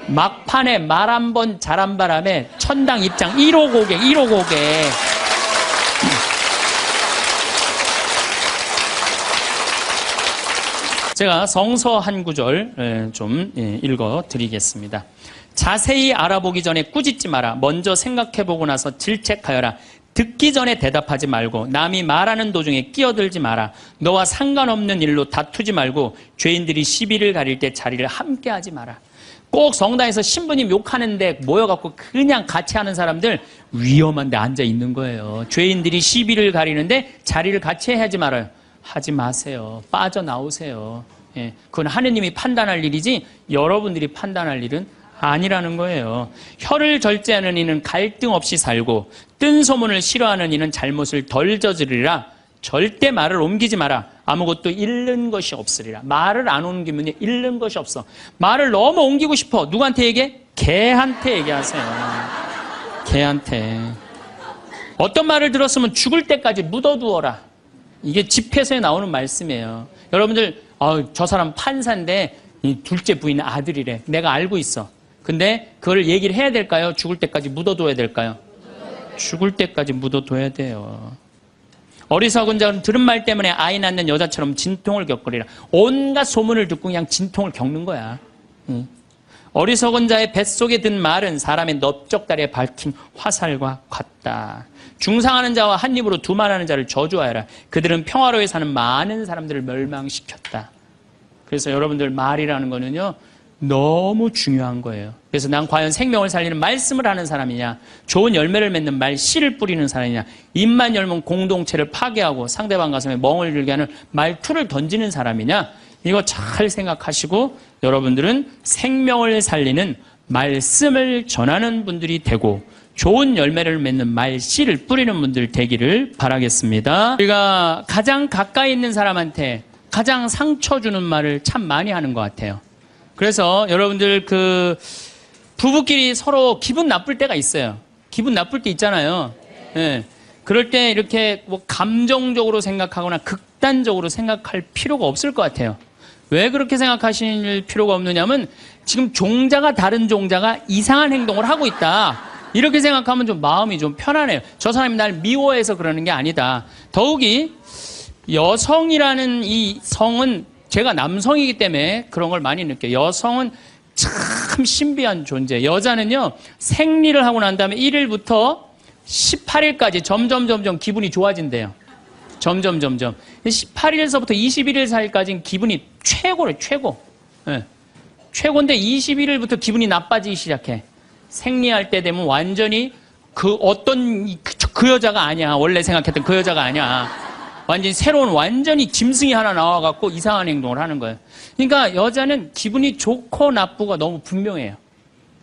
막판에 말 한 번 잘한 바람에 천당 입장 1호 고객. 제가 성서 한 구절 좀 읽어드리겠습니다. 자세히 알아보기 전에 꾸짖지 마라. 먼저 생각해보고 나서 질책하여라. 듣기 전에 대답하지 말고 남이 말하는 도중에 끼어들지 마라. 너와 상관없는 일로 다투지 말고 죄인들이 시비를 가릴 때 자리를 함께 하지 마라. 꼭 성당에서 신부님 욕하는데 모여갖고 그냥 같이 하는 사람들 위험한데 앉아 있는 거예요. 죄인들이 시비를 가리는데 자리를 같이 하지 말아요. 하지 마세요. 빠져나오세요. 그건 하느님이 판단할 일이지 여러분들이 판단할 일은 아니라는 거예요. 혀를 절제하는 이는 갈등 없이 살고 뜬 소문을 싫어하는 이는 잘못을 덜 저지르리라. 절대 말을 옮기지 마라. 아무것도 잃는 것이 없으리라. 말을 안 옮기면 잃는 것이 없어. 말을 너무 옮기고 싶어. 누구한테 얘기해? 개한테 얘기하세요. 개한테. 어떤 말을 들었으면 죽을 때까지 묻어두어라. 이게 집회서에 나오는 말씀이에요. 여러분들 저 사람 판사인데 이 둘째 부인은 아들이래. 내가 알고 있어. 근데 그걸 얘기를 해야 될까요? 죽을 때까지 묻어둬야 될까요? 죽을 때까지 묻어둬야 돼요. 어리석은 자는 들은 말 때문에 아이 낳는 여자처럼 진통을 겪으리라. 온갖 소문을 듣고 그냥 진통을 겪는 거야. 어리석은 자의 뱃속에 든 말은 사람의 넓적다리에 밝힌 화살과 같다. 중상하는 자와 한 입으로 두말하는 자를 저주하여라. 그들은 평화로이 사는 많은 사람들을 멸망시켰다. 그래서 여러분들 말이라는 거는요 너무 중요한 거예요. 그래서 난 과연 생명을 살리는 말씀을 하는 사람이냐, 좋은 열매를 맺는 말 씨를 뿌리는 사람이냐, 입만 열면 공동체를 파괴하고 상대방 가슴에 멍을 들게 하는 말투를 던지는 사람이냐, 이거 잘 생각하시고 여러분들은 생명을 살리는 말씀을 전하는 분들이 되고 좋은 열매를 맺는 말 씨를 뿌리는 분들 되기를 바라겠습니다. 우리가 가장 가까이 있는 사람한테 가장 상처 주는 말을 참 많이 하는 것 같아요. 그래서 여러분들 부부끼리 서로 기분 나쁠 때가 있어요. 기분 나쁠 때 있잖아요. 네. 그럴 때 이렇게 뭐 감정적으로 생각하거나 극단적으로 생각할 필요가 없을 것 같아요. 왜 그렇게 생각하실 필요가 없느냐면 지금 종자가 다른 종자가 이상한 행동을 하고 있다. 이렇게 생각하면 좀 마음이 좀 편안해요. 저 사람이 날 미워해서 그러는 게 아니다. 더욱이 여성이라는 이 성은 제가 남성이기 때문에 그런 걸 많이 느껴요. 여성은 참 신비한 존재. 여자는요 생리를 하고 난 다음에 1일부터 18일까지 점점 기분이 좋아진대요. 점점 18일에서부터 21일 사이까지는 기분이 최고래. 최고. 네. 최고인데 21일부터 기분이 나빠지기 시작해. 생리할 때 되면 완전히 그 여자가 아니야. 원래 생각했던 그 여자가 아니야. 완전히 새로운 완전히 짐승이 하나 나와갖고 이상한 행동을 하는 거예요. 그러니까 여자는 기분이 좋고 나쁘고 너무 분명해요.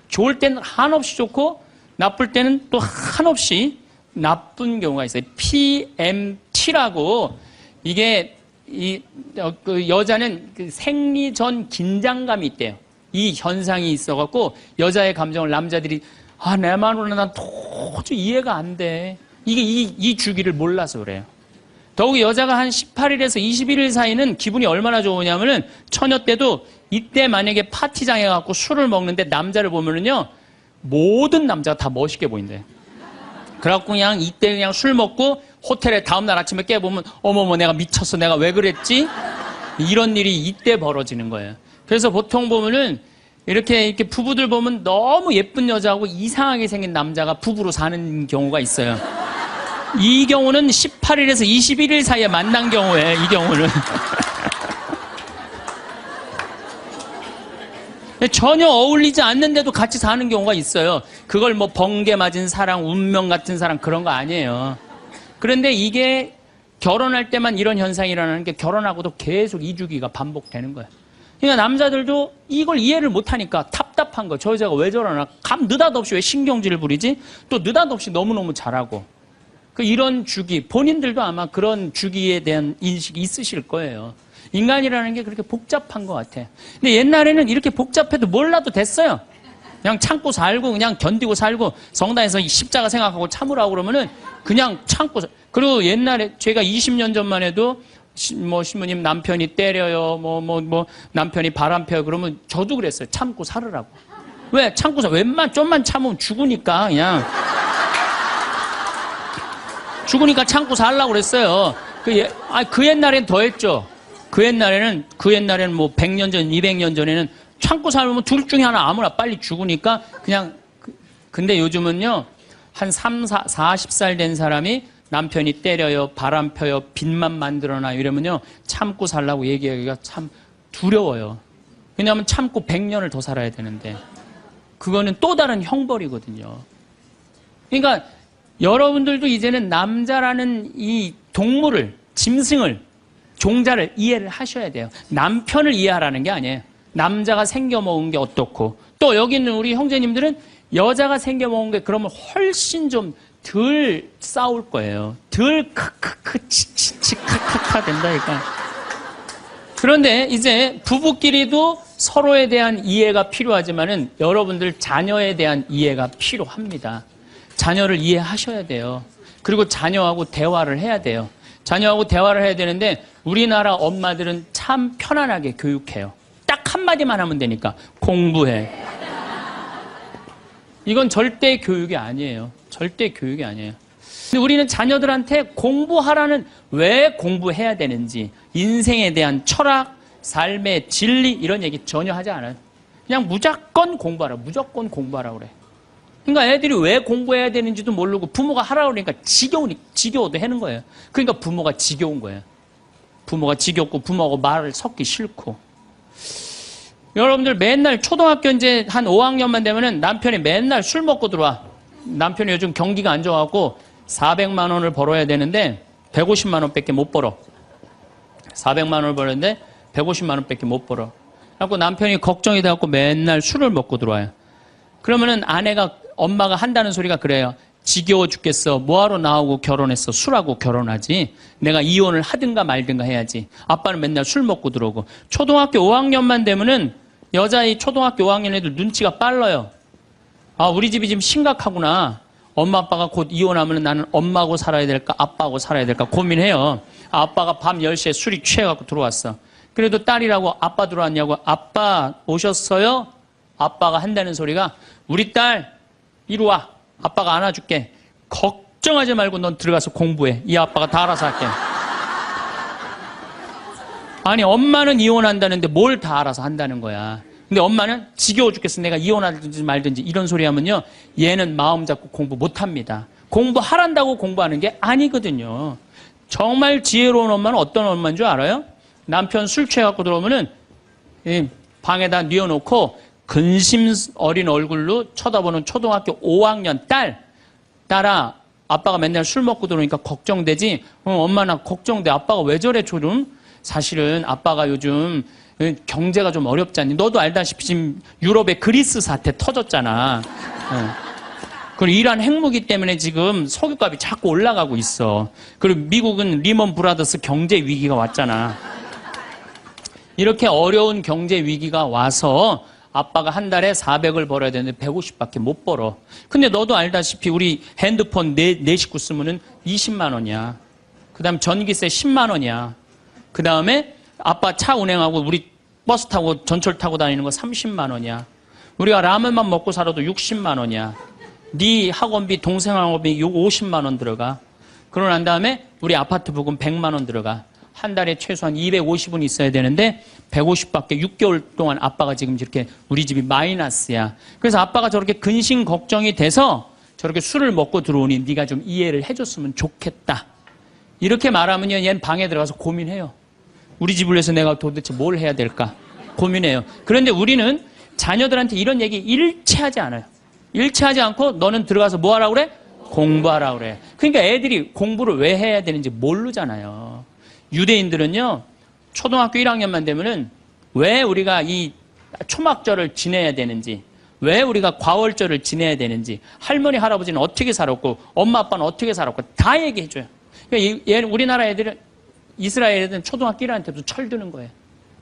좋을 때는 한없이 좋고 나쁠 때는 또 한없이 나쁜 경우가 있어요. PMT라고 이게 그 여자는 그 생리 전 긴장감이 있대요. 이 현상이 있어갖고 여자의 감정을 남자들이 내 마누라 난 도저히 이해가 안 돼. 이게 이 주기를 몰라서 그래요. 더욱이 여자가 한 18일에서 21일 사이는 기분이 얼마나 좋으냐면은 처녀 때도 이때 만약에 파티장에 가고 술을 먹는데 남자를 보면은요 모든 남자가 다 멋있게 보인대. 그래갖고 그냥 이때 그냥 술 먹고 호텔에 다음날 아침에 깨보면 어머머 내가 미쳤어. 내가 왜 그랬지? 이런 일이 이때 벌어지는 거예요. 그래서 보통 보면은 이렇게 부부들 보면 너무 예쁜 여자하고 이상하게 생긴 남자가 부부로 사는 경우가 있어요. 이 경우는 18일에서 21일 사이에 만난 경우에 이 경우는. 전혀 어울리지 않는데도 같이 사는 경우가 있어요. 그걸 뭐 번개 맞은 사랑, 운명 같은 사랑 그런 거 아니에요. 그런데 이게 결혼할 때만 이런 현상이 일어나는 게 결혼하고도 계속 이 주기가 반복되는 거예요. 그러니까 남자들도 이걸 이해를 못하니까 답답한 거. 저 여자가 왜 저러나? 느닷없이 왜 신경질을 부리지? 또 느닷없이 너무너무 잘하고. 이런 주기, 본인들도 아마 그런 주기에 대한 인식이 있으실 거예요. 인간이라는 게 그렇게 복잡한 것 같아. 근데 옛날에는 이렇게 복잡해도 몰라도 됐어요. 그냥 참고 살고 그냥 견디고 살고 성당에서 십자가 생각하고 참으라고 그러면은 그냥 참고 그리고 옛날에 제가 20년 전만 해도 신부님 남편이 때려요 남편이 바람 펴요 그러면 저도 그랬어요. 참고 살으라고. 왜? 참고 살 좀만 참으면 죽으니까 그냥 죽으니까 참고 살라고 그랬어요. 그 옛날엔 더 했죠. 그 옛날에는 뭐 100년 전, 200년 전에는 참고 살면 둘 중에 하나 아무나 빨리 죽으니까 그냥 근데 요즘은요. 한 40살 된 사람이 남편이 때려요, 바람 펴요, 빚만 만들어놔요 이러면요. 참고 살라고 얘기하기가 참 두려워요. 왜냐하면 참고 100년을 더 살아야 되는데 그거는 또 다른 형벌이거든요. 그러니까 여러분들도 이제는 남자라는 이 동물을, 짐승을, 종자를 이해를 하셔야 돼요. 남편을 이해하라는 게 아니에요. 남자가 생겨먹은 게 어떻고 또 여기 있는 우리 형제님들은 여자가 생겨먹은 게 그러면 훨씬 좀 덜 싸울 거예요. 덜 크크크 치치치카카카 된다니까. 그런데 이제 부부끼리도 서로에 대한 이해가 필요하지만은 여러분들 자녀에 대한 이해가 필요합니다. 자녀를 이해하셔야 돼요. 그리고 자녀하고 대화를 해야 돼요. 자녀하고 대화를 해야 되는데 우리나라 엄마들은 참 편안하게 교육해요. 딱 한마디만 하면 되니까 공부해. 이건 절대 교육이 아니에요. 절대 교육이 아니에요. 근데 우리는 자녀들한테 공부하라는 왜 공부해야 되는지 인생에 대한 철학, 삶의 진리 이런 얘기 전혀 하지 않아요. 그냥 무조건 공부하라. 무조건 공부하라 그래. 그러니까 애들이 왜 공부해야 되는지도 모르고 부모가 하라고 그러니까 지겨워도 하는 거예요. 그러니까 부모가 지겨운 거예요. 부모가 지겹고 부모하고 말을 섞기 싫고. 여러분들 맨날 초등학교 이제 한 5학년만 되면은 남편이 맨날 술 먹고 들어와. 남편이 요즘 경기가 안 좋아갖고 400만 원을 벌어야 되는데 150만 원밖에 못 벌어. 400만 원을 벌었는데 150만 원밖에 못 벌어. 그래갖고 남편이 걱정이 돼갖고 맨날 술을 먹고 들어와요. 그러면은 엄마가 한다는 소리가 그래요. 지겨워 죽겠어. 뭐하러 나하고 결혼했어. 술하고 결혼하지. 내가 이혼을 하든가 말든가 해야지. 아빠는 맨날 술 먹고 들어오고. 초등학교 5학년만 되면은 여자의 초등학교 5학년 애들 눈치가 빨라요. 아, 우리 집이 지금 심각하구나. 엄마 아빠가 곧 이혼하면 나는 엄마하고 살아야 될까 아빠하고 살아야 될까 고민해요. 아빠가 밤 10시에 술이 취해갖고 들어왔어. 그래도 딸이라고 아빠 들어왔냐고. 아빠 오셨어요? 아빠가 한다는 소리가 우리 딸 이리 와. 아빠가 안아줄게. 걱정하지 말고 넌 들어가서 공부해. 이 아빠가 다 알아서 할게. 아니 엄마는 이혼한다는데 뭘 다 알아서 한다는 거야. 근데 엄마는 지겨워 죽겠어. 내가 이혼하든지 말든지 이런 소리 하면요. 얘는 마음 잡고 공부 못합니다. 공부하란다고 공부하는 게 아니거든요. 정말 지혜로운 엄마는 어떤 엄마인 줄 알아요? 남편 술 취해갖고 들어오면은 방에다 뉘어놓고 근심 어린 얼굴로 쳐다보는 초등학교 5학년 딸아 아빠가 맨날 술 먹고 들어오니까 걱정되지? 엄마 나 걱정돼. 아빠가 왜 저래 조금? 사실은 아빠가 요즘 경제가 좀 어렵잖니. 너도 알다시피 지금 유럽에 그리스 사태 터졌잖아. 그리고 이란 핵무기 때문에 지금 석유값이 자꾸 올라가고 있어. 그리고 미국은 리먼 브라더스 경제 위기가 왔잖아. 이렇게 어려운 경제 위기가 와서 아빠가 한 달에 400을 벌어야 되는데 150밖에 못 벌어. 근데 너도 알다시피 우리 핸드폰 네 식구 쓰면은 20만 원이야. 그 다음 전기세 10만 원이야. 그 다음에 아빠 차 운행하고 우리 버스 타고 전철 타고 다니는 거 30만 원이야. 우리가 라면만 먹고 살아도 60만 원이야. 네 학원비, 동생 학원비 50만 원 들어가. 그러고 난 다음에 우리 아파트 부금 100만 원 들어가. 한 달에 최소한 250은 있어야 되는데 150밖에 6개월 동안 아빠가 지금 이렇게 우리 집이 마이너스야. 그래서 아빠가 저렇게 근심 걱정이 돼서 저렇게 술을 먹고 들어오니 네가 좀 이해를 해줬으면 좋겠다. 이렇게 말하면요, 얘는 방에 들어가서 고민해요. 우리 집을 위해서 내가 도대체 뭘 해야 될까 고민해요. 그런데 우리는 자녀들한테 이런 얘기 일체하지 않아요. 일체하지 않고 너는 들어가서 뭐 하라고 그래? 공부하라고 그래. 그러니까 애들이 공부를 왜 해야 되는지 모르잖아요. 유대인들은요, 초등학교 1학년만 되면은 왜 우리가 이 초막절을 지내야 되는지, 왜 우리가 과월절을 지내야 되는지, 할머니, 할아버지는 어떻게 살았고, 엄마, 아빠는 어떻게 살았고, 다 얘기해줘요. 그러니까 우리나라 애들은, 이스라엘 애들은 초등학교 1학년 때부터 철드는 거예요.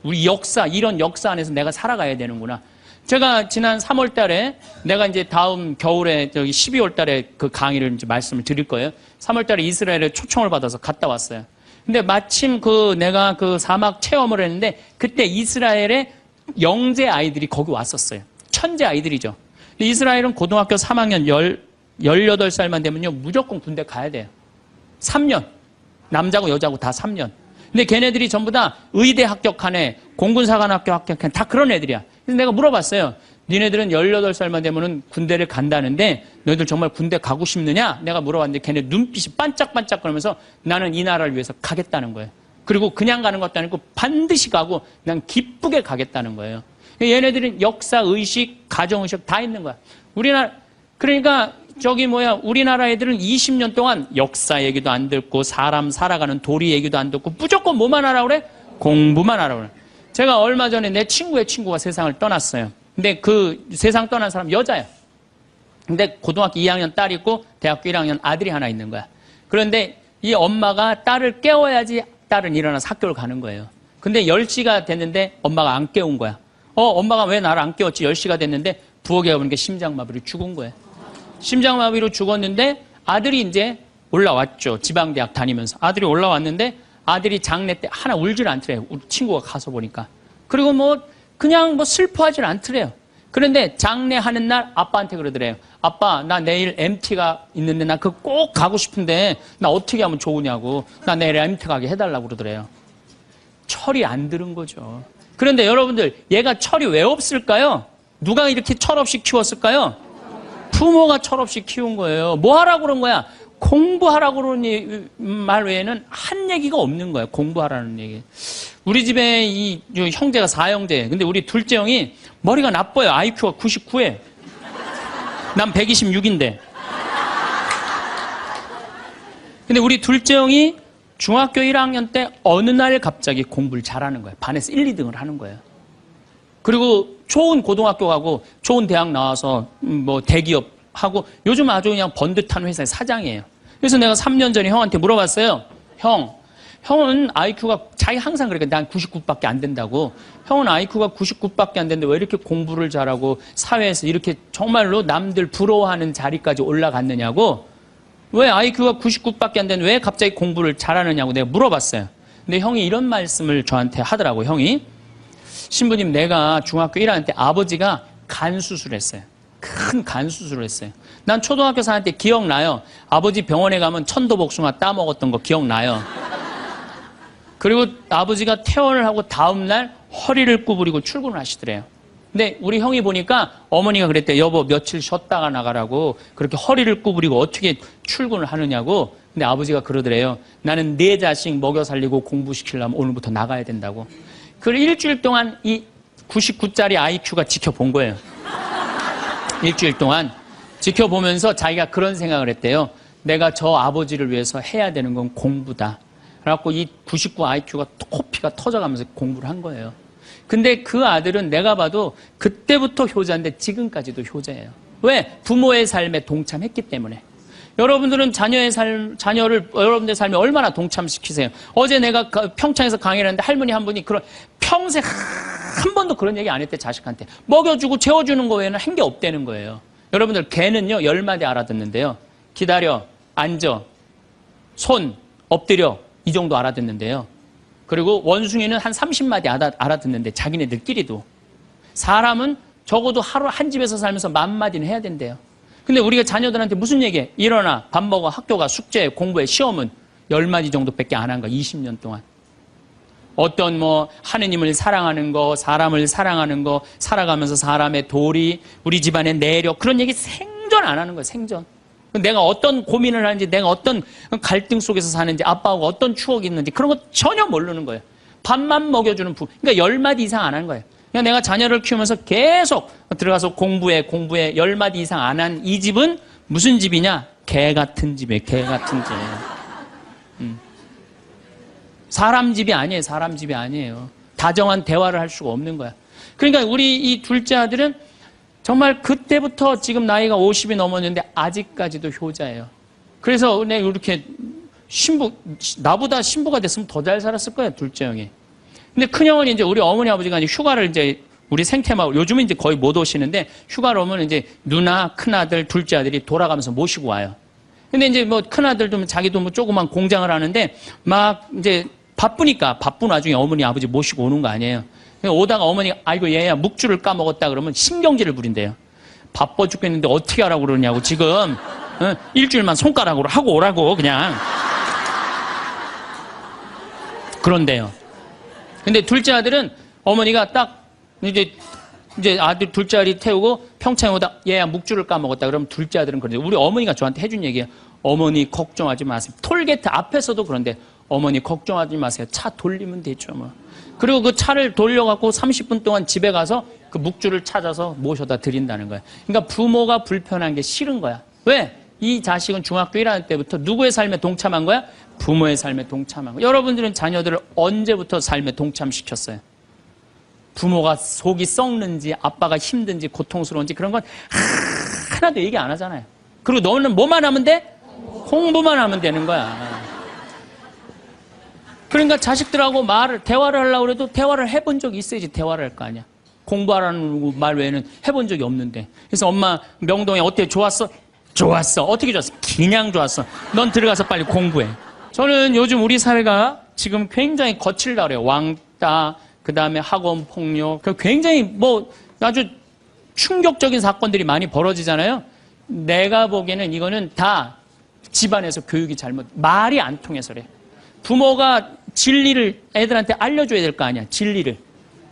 우리 역사, 이런 역사 안에서 내가 살아가야 되는구나. 제가 지난 3월 달에 내가 이제 다음 겨울에 저기 12월 달에 그 강의를 이제 말씀을 드릴 거예요. 3월 달에 이스라엘에 초청을 받아서 갔다 왔어요. 근데 마침 내가 그 사막 체험을 했는데 그때 이스라엘의 영재 아이들이 거기 왔었어요. 천재 아이들이죠. 근데 이스라엘은 고등학교 3학년 18살만 되면요, 무조건 군대 가야 돼요. 3년. 남자고 여자고 다 3년. 근데 걔네들이 전부 다 의대 합격한 애, 공군사관학교 합격한 애, 다 그런 애들이야. 그래서 내가 물어봤어요. 니네들은 18살만 되면은 군대를 간다는데 너희들 정말 군대 가고 싶느냐? 내가 물어봤는데 걔네 눈빛이 반짝반짝 거리면서 나는 이 나라를 위해서 가겠다는 거예요. 그리고 그냥 가는 것도 아니고 반드시 가고 난 기쁘게 가겠다는 거예요. 얘네들은 역사, 의식, 가정의식 다 있는 거야. 그러니까 우리나라 애들은 20년 동안 역사 얘기도 안 듣고 사람 살아가는 도리 얘기도 안 듣고 무조건 뭐만 하라고 그래? 공부만 하라고 그래. 제가 얼마 전에 내 친구의 친구가 세상을 떠났어요. 근데 그 세상 떠난 사람 여자야. 근데 고등학교 2학년 딸이 있고 대학교 1학년 아들이 하나 있는 거야. 그런데 이 엄마가 딸을 깨워야지 딸은 일어나서 학교를 가는 거예요. 근데 10시가 됐는데 엄마가 안 깨운 거야. 엄마가 왜 나를 안 깨웠지? 10시가 됐는데 부엌에 가보니까 심장마비로 죽은 거예요. 심장마비로 죽었는데 아들이 이제 올라왔죠. 지방대학 다니면서. 아들이 올라왔는데 아들이 장례 때 하나 울질 않더래요. 우리 친구가 가서 보니까. 그리고 그냥 슬퍼하질 않더래요. 그런데 장례하는 날 아빠한테 그러더래요. 아빠, 나 내일 MT가 있는데 나 그거 꼭 가고 싶은데 나 어떻게 하면 좋으냐고. 나 내일 MT 가게 해달라고 그러더래요. 철이 안 들은 거죠. 그런데 여러분들, 얘가 철이 왜 없을까요? 누가 이렇게 철없이 키웠을까요? 부모가 철없이 키운 거예요. 뭐 하라고 그런 거야? 공부하라고 그러는 말 외에는 한 얘기가 없는 거예요. 공부하라는 얘기. 우리 집에 이 형제가 4형제. 근데 우리 둘째 형이 머리가 나빠요. IQ가 99에. 난 126인데. 근데 우리 둘째 형이 중학교 1학년 때 어느 날 갑자기 공부를 잘하는 거예요. 반에서 1, 2등을 하는 거예요. 그리고 좋은 고등학교 가고 좋은 대학 나와서 대기업 하고 요즘 아주 그냥 번듯한 회사의 사장이에요. 그래서 내가 3년 전에 형한테 물어봤어요. 형은 IQ가 자기 항상 그러니까 난 99밖에 안 된다고. 형은 IQ가 99밖에 안 되는데 왜 이렇게 공부를 잘하고 사회에서 이렇게 정말로 남들 부러워하는 자리까지 올라갔느냐고. 왜 IQ가 99밖에 안 되는데 왜 갑자기 공부를 잘하느냐고 내가 물어봤어요. 근데 형이 이런 말씀을 저한테 하더라고. 형이 신부님, 내가 중학교 1학년 때 아버지가 간 수술했어요. 큰 간 수술을 했어요. 난 초등학교 4학년 때 기억나요. 아버지 병원에 가면 천도복숭아 따먹었던 거 기억나요. 그리고 아버지가 퇴원을 하고 다음날 허리를 구부리고 출근을 하시더래요. 근데 우리 형이 보니까 어머니가 그랬대. 여보, 며칠 쉬었다가 나가라고. 그렇게 허리를 구부리고 어떻게 출근을 하느냐고. 근데 아버지가 그러더래요. 나는 내 자식 먹여 살리고 공부시키려면 오늘부터 나가야 된다고. 그 일주일 동안 이 99짜리 IQ가 지켜본 거예요. 일주일 동안 지켜보면서 자기가 그런 생각을 했대요. 내가 저 아버지를 위해서 해야 되는 건 공부다. 그래갖고 이 99 IQ가 코피가 터져가면서 공부를 한 거예요. 근데 그 아들은 내가 봐도 그때부터 효자인데 지금까지도 효자예요. 왜? 부모의 삶에 동참했기 때문에. 여러분들은 자녀를 여러분들의 삶에 얼마나 동참시키세요? 어제 내가 평창에서 강의를 했는데 할머니 한 분이 평생 한 번도 그런 얘기 안 했대, 자식한테. 먹여주고 재워주는 거 외에는 한 게 없다는 거예요. 여러분들, 개는요, 10마디 알아듣는데요. 기다려, 앉아, 손, 엎드려, 이 정도 알아듣는데요. 그리고 원숭이는 한 30마디 알아듣는데, 자기네들끼리도. 사람은 적어도 하루 한 집에서 살면서 10,000마디는 해야 된대요. 근데 우리가 자녀들한테 무슨 얘기해? 일어나, 밥 먹어, 학교 가, 숙제, 공부해, 시험은 10마디 정도밖에 안 한 거야, 20년 동안. 어떤 뭐 하느님을 사랑하는 거, 사람을 사랑하는 거, 살아가면서 사람의 도리, 우리 집안의 내력, 그런 얘기 생전 안 하는 거예요. 생전. 내가 어떤 고민을 하는지, 내가 어떤 갈등 속에서 사는지, 아빠하고 어떤 추억이 있는지 그런 거 전혀 모르는 거예요. 밥만 먹여주는 그러니까 10마디 이상 안 하는 거예요. 그냥 내가 자녀를 키우면서 계속 들어가서 공부해 10마디 이상 안 한 이 집은 무슨 집이냐? 개 같은 집이에요. 개 같은 집. 사람 집이 아니에요. 사람 집이 아니에요. 다정한 대화를 할 수가 없는 거야. 그러니까 우리 이 둘째 아들은 정말 그때부터 지금 나이가 50이 넘었는데 아직까지도 효자예요. 그래서 내가 이렇게 나보다 신부가 됐으면 더 잘 살았을 거예요. 둘째 형이. 근데 큰형은 이제 우리 어머니 아버지가 이제 휴가를 이제 우리 생태마을, 요즘은 이제 거의 못 오시는데 휴가를 오면 이제 누나, 큰아들, 둘째 아들이 돌아가면서 모시고 와요. 근데 이제 뭐 큰아들도 자기도 뭐 조그만 공장을 하는데 막 이제 바쁘니까 바쁜 와중에 어머니 아버지 모시고 오는 거 아니에요. 오다가 어머니가 아이고 얘야 묵주를 까먹었다 그러면 신경질을 부린대요. 바빠 죽겠는데 어떻게 하라고 그러냐고 지금 일주일만 손가락으로 하고 오라고 그냥 그런데요. 근데 둘째 아들은 어머니가 딱 이제 아들 둘째 아들이 태우고 평창에 오다 얘야 묵주를 까먹었다 그러면 둘째 아들은 그런데 우리 어머니가 저한테 해준 얘기예요. 어머니 걱정하지 마세요. 톨게이트 앞에서도 그런데 어머니 걱정하지 마세요. 차 돌리면 되죠 뭐. 그리고 그 차를 돌려갖고 30분 동안 집에 가서 그 묵주를 찾아서 모셔다 드린다는 거야. 그러니까 부모가 불편한 게 싫은 거야. 왜? 이 자식은 중학교 1학년 때부터 누구의 삶에 동참한 거야? 부모의 삶에 동참한 거야. 여러분들은 자녀들을 언제부터 삶에 동참시켰어요? 부모가 속이 썩는지 아빠가 힘든지 고통스러운지 그런 건 하나도 얘기 안 하잖아요. 그리고 너는 뭐만 하면 돼? 공부만 하면 되는 거야. 그러니까 자식들하고 대화를 하려고 해도 대화를 해본 적이 있어야지 대화를 할 거 아니야. 공부하라는 말 외에는 해본 적이 없는데. 그래서 엄마 명동에 어때? 좋았어? 좋았어. 어떻게 좋았어? 그냥 좋았어. 넌 들어가서 빨리 공부해. 저는 요즘 우리 사회가 지금 굉장히 거칠다 그래요. 왕따, 그 다음에 학원 폭력, 굉장히 뭐 아주 충격적인 사건들이 많이 벌어지잖아요. 내가 보기에는 이거는 다 집안에서 교육이 말이 안 통해서 그래. 부모가 진리를 애들한테 알려줘야 될 거 아니야. 진리를.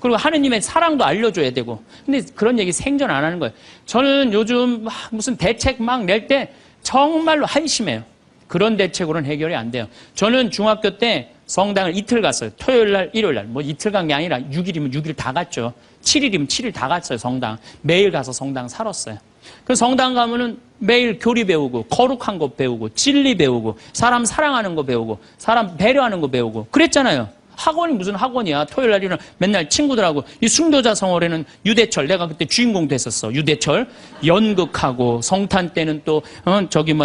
그리고 하느님의 사랑도 알려줘야 되고. 근데 그런 얘기 생전 안 하는 거예요. 저는 요즘 무슨 대책 막 낼 때 정말로 한심해요. 그런 대책으로는 해결이 안 돼요. 저는 중학교 때 성당을 이틀 갔어요. 토요일 날, 일요일 날. 뭐 이틀 간 게 아니라 6일이면 6일 다 갔죠. 7일이면 7일 다 갔어요, 성당. 매일 가서 성당 살았어요. 그 성당 가면은 매일 교리 배우고, 거룩한 거 배우고, 진리 배우고, 사람 사랑하는 거 배우고, 사람 배려하는 거 배우고. 그랬잖아요. 학원이 무슨 학원이야. 토요일 날이는 맨날 친구들하고, 이 순교자 성월에는 유대철, 내가 그때 주인공 됐었어. 유대철. 연극하고, 성탄 때는 또,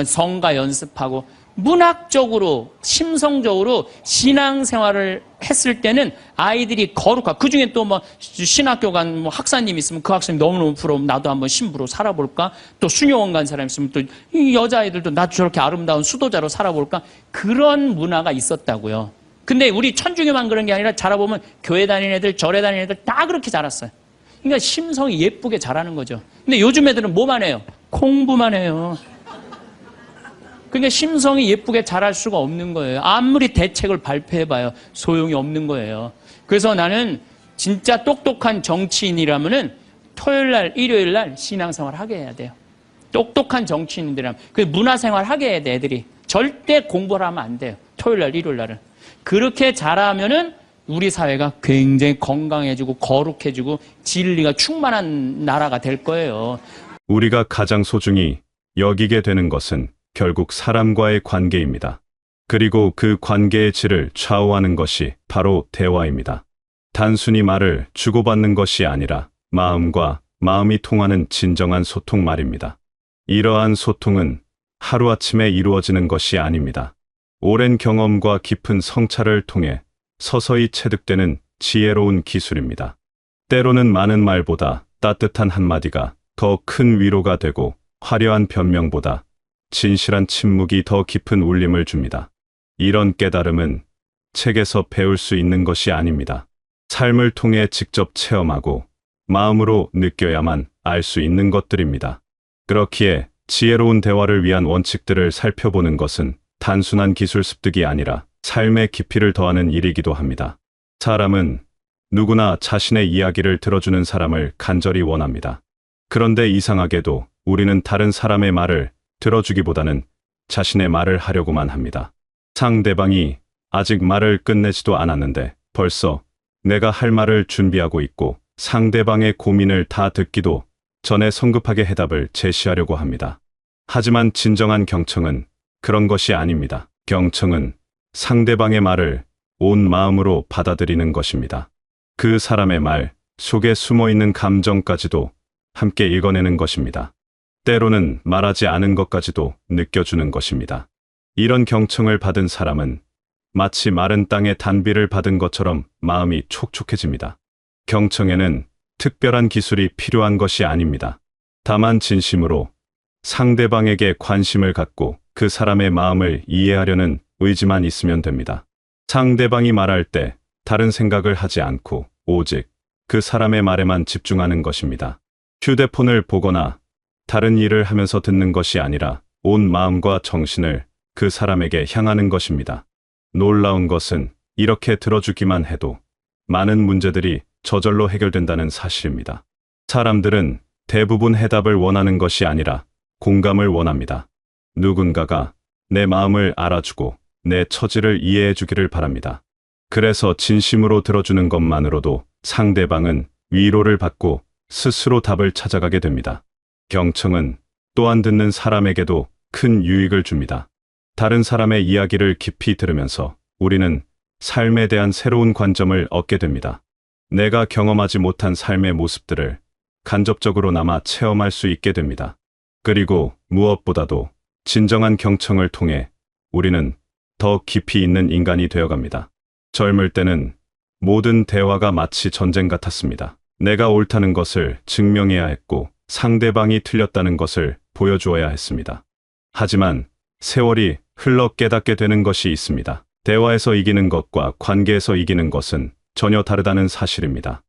성가 연습하고, 문학적으로, 심성적으로 신앙생활을 했을 때는 아이들이 거룩하고, 그 중에 또 뭐, 신학교 간 뭐 학사님 있으면 그 학생님 너무너무 부러우면 나도 한번 신부로 살아볼까? 또 수녀원 간 사람 있으면 또 이 여자아이들도 나도 저렇게 아름다운 수도자로 살아볼까? 그런 문화가 있었다고요. 근데 우리 천주교만 그런 게 아니라 자라보면 교회 다니는 애들, 절에 다니는 애들 다 그렇게 자랐어요. 그러니까 심성이 예쁘게 자라는 거죠. 근데 요즘 애들은 뭐만 해요? 공부만 해요. 그러니까 심성이 예쁘게 자랄 수가 없는 거예요. 아무리 대책을 발표해봐요. 소용이 없는 거예요. 그래서 나는 진짜 똑똑한 정치인이라면은 토요일 날, 일요일 날 신앙생활 하게 해야 돼요. 똑똑한 정치인들이라면. 그 문화생활 하게 해야 돼, 애들이. 절대 공부를 하면 안 돼요. 토요일 날, 일요일 날은. 그렇게 자라면은 우리 사회가 굉장히 건강해지고 거룩해지고 진리가 충만한 나라가 될 거예요. 우리가 가장 소중히 여기게 되는 것은 결국 사람과의 관계입니다. 그리고 그 관계의 질을 좌우하는 것이 바로 대화입니다. 단순히 말을 주고받는 것이 아니라 마음과 마음이 통하는 진정한 소통 말입니다. 이러한 소통은 하루아침에 이루어지는 것이 아닙니다. 오랜 경험과 깊은 성찰을 통해 서서히 체득되는 지혜로운 기술입니다. 때로는 많은 말보다 따뜻한 한마디가 더 큰 위로가 되고 화려한 변명보다 진실한 침묵이 더 깊은 울림을 줍니다. 이런 깨달음은 책에서 배울 수 있는 것이 아닙니다. 삶을 통해 직접 체험하고 마음으로 느껴야만 알 수 있는 것들입니다. 그렇기에 지혜로운 대화를 위한 원칙들을 살펴보는 것은 단순한 기술 습득이 아니라 삶의 깊이를 더하는 일이기도 합니다. 사람은 누구나 자신의 이야기를 들어주는 사람을 간절히 원합니다. 그런데 이상하게도 우리는 다른 사람의 말을 들어주기보다는 자신의 말을 하려고만 합니다. 상대방이 아직 말을 끝내지도 않았는데 벌써 내가 할 말을 준비하고 있고 상대방의 고민을 다 듣기도 전에 성급하게 해답을 제시하려고 합니다. 하지만 진정한 경청은 그런 것이 아닙니다. 경청은 상대방의 말을 온 마음으로 받아들이는 것입니다. 그 사람의 말 속에 숨어있는 감정까지도 함께 읽어내는 것입니다. 때로는 말하지 않은 것까지도 느껴주는 것입니다. 이런 경청을 받은 사람은 마치 마른 땅에 단비를 받은 것처럼 마음이 촉촉해집니다. 경청에는 특별한 기술이 필요한 것이 아닙니다. 다만 진심으로 상대방에게 관심을 갖고 그 사람의 마음을 이해하려는 의지만 있으면 됩니다. 상대방이 말할 때 다른 생각을 하지 않고 오직 그 사람의 말에만 집중하는 것입니다. 휴대폰을 보거나 다른 일을 하면서 듣는 것이 아니라 온 마음과 정신을 그 사람에게 향하는 것입니다. 놀라운 것은 이렇게 들어주기만 해도 많은 문제들이 저절로 해결된다는 사실입니다. 사람들은 대부분 해답을 원하는 것이 아니라 공감을 원합니다. 누군가가 내 마음을 알아주고 내 처지를 이해해 주기를 바랍니다. 그래서 진심으로 들어주는 것만으로도 상대방은 위로를 받고 스스로 답을 찾아가게 됩니다. 경청은 또한 듣는 사람에게도 큰 유익을 줍니다. 다른 사람의 이야기를 깊이 들으면서 우리는 삶에 대한 새로운 관점을 얻게 됩니다. 내가 경험하지 못한 삶의 모습들을 간접적으로나마 체험할 수 있게 됩니다. 그리고 무엇보다도 진정한 경청을 통해 우리는 더 깊이 있는 인간이 되어갑니다. 젊을 때는 모든 대화가 마치 전쟁 같았습니다. 내가 옳다는 것을 증명해야 했고 상대방이 틀렸다는 것을 보여주어야 했습니다. 하지만 세월이 흘러 깨닫게 되는 것이 있습니다. 대화에서 이기는 것과 관계에서 이기는 것은 전혀 다르다는 사실입니다.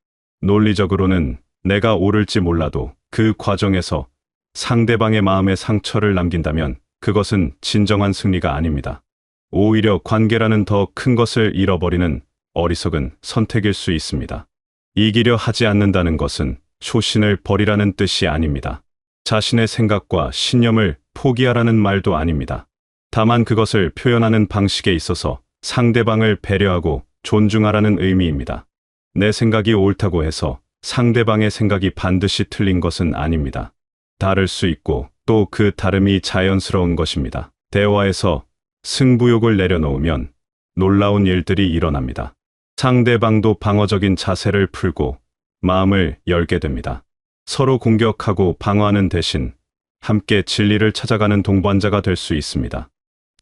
논리적으로는 내가 옳을지 몰라도 그 과정에서 상대방의 마음에 상처를 남긴다면 그것은 진정한 승리가 아닙니다. 오히려 관계라는 더 큰 것을 잃어버리는 어리석은 선택일 수 있습니다. 이기려 하지 않는다는 것은 소신을 버리라는 뜻이 아닙니다. 자신의 생각과 신념을 포기하라는 말도 아닙니다. 다만 그것을 표현하는 방식에 있어서 상대방을 배려하고 존중하라는 의미입니다. 내 생각이 옳다고 해서 상대방의 생각이 반드시 틀린 것은 아닙니다. 다를 수 있고 또 그 다름이 자연스러운 것입니다. 대화에서 승부욕을 내려놓으면 놀라운 일들이 일어납니다. 상대방도 방어적인 자세를 풀고 마음을 열게 됩니다. 서로 공격하고 방어하는 대신 함께 진리를 찾아가는 동반자가 될 수 있습니다.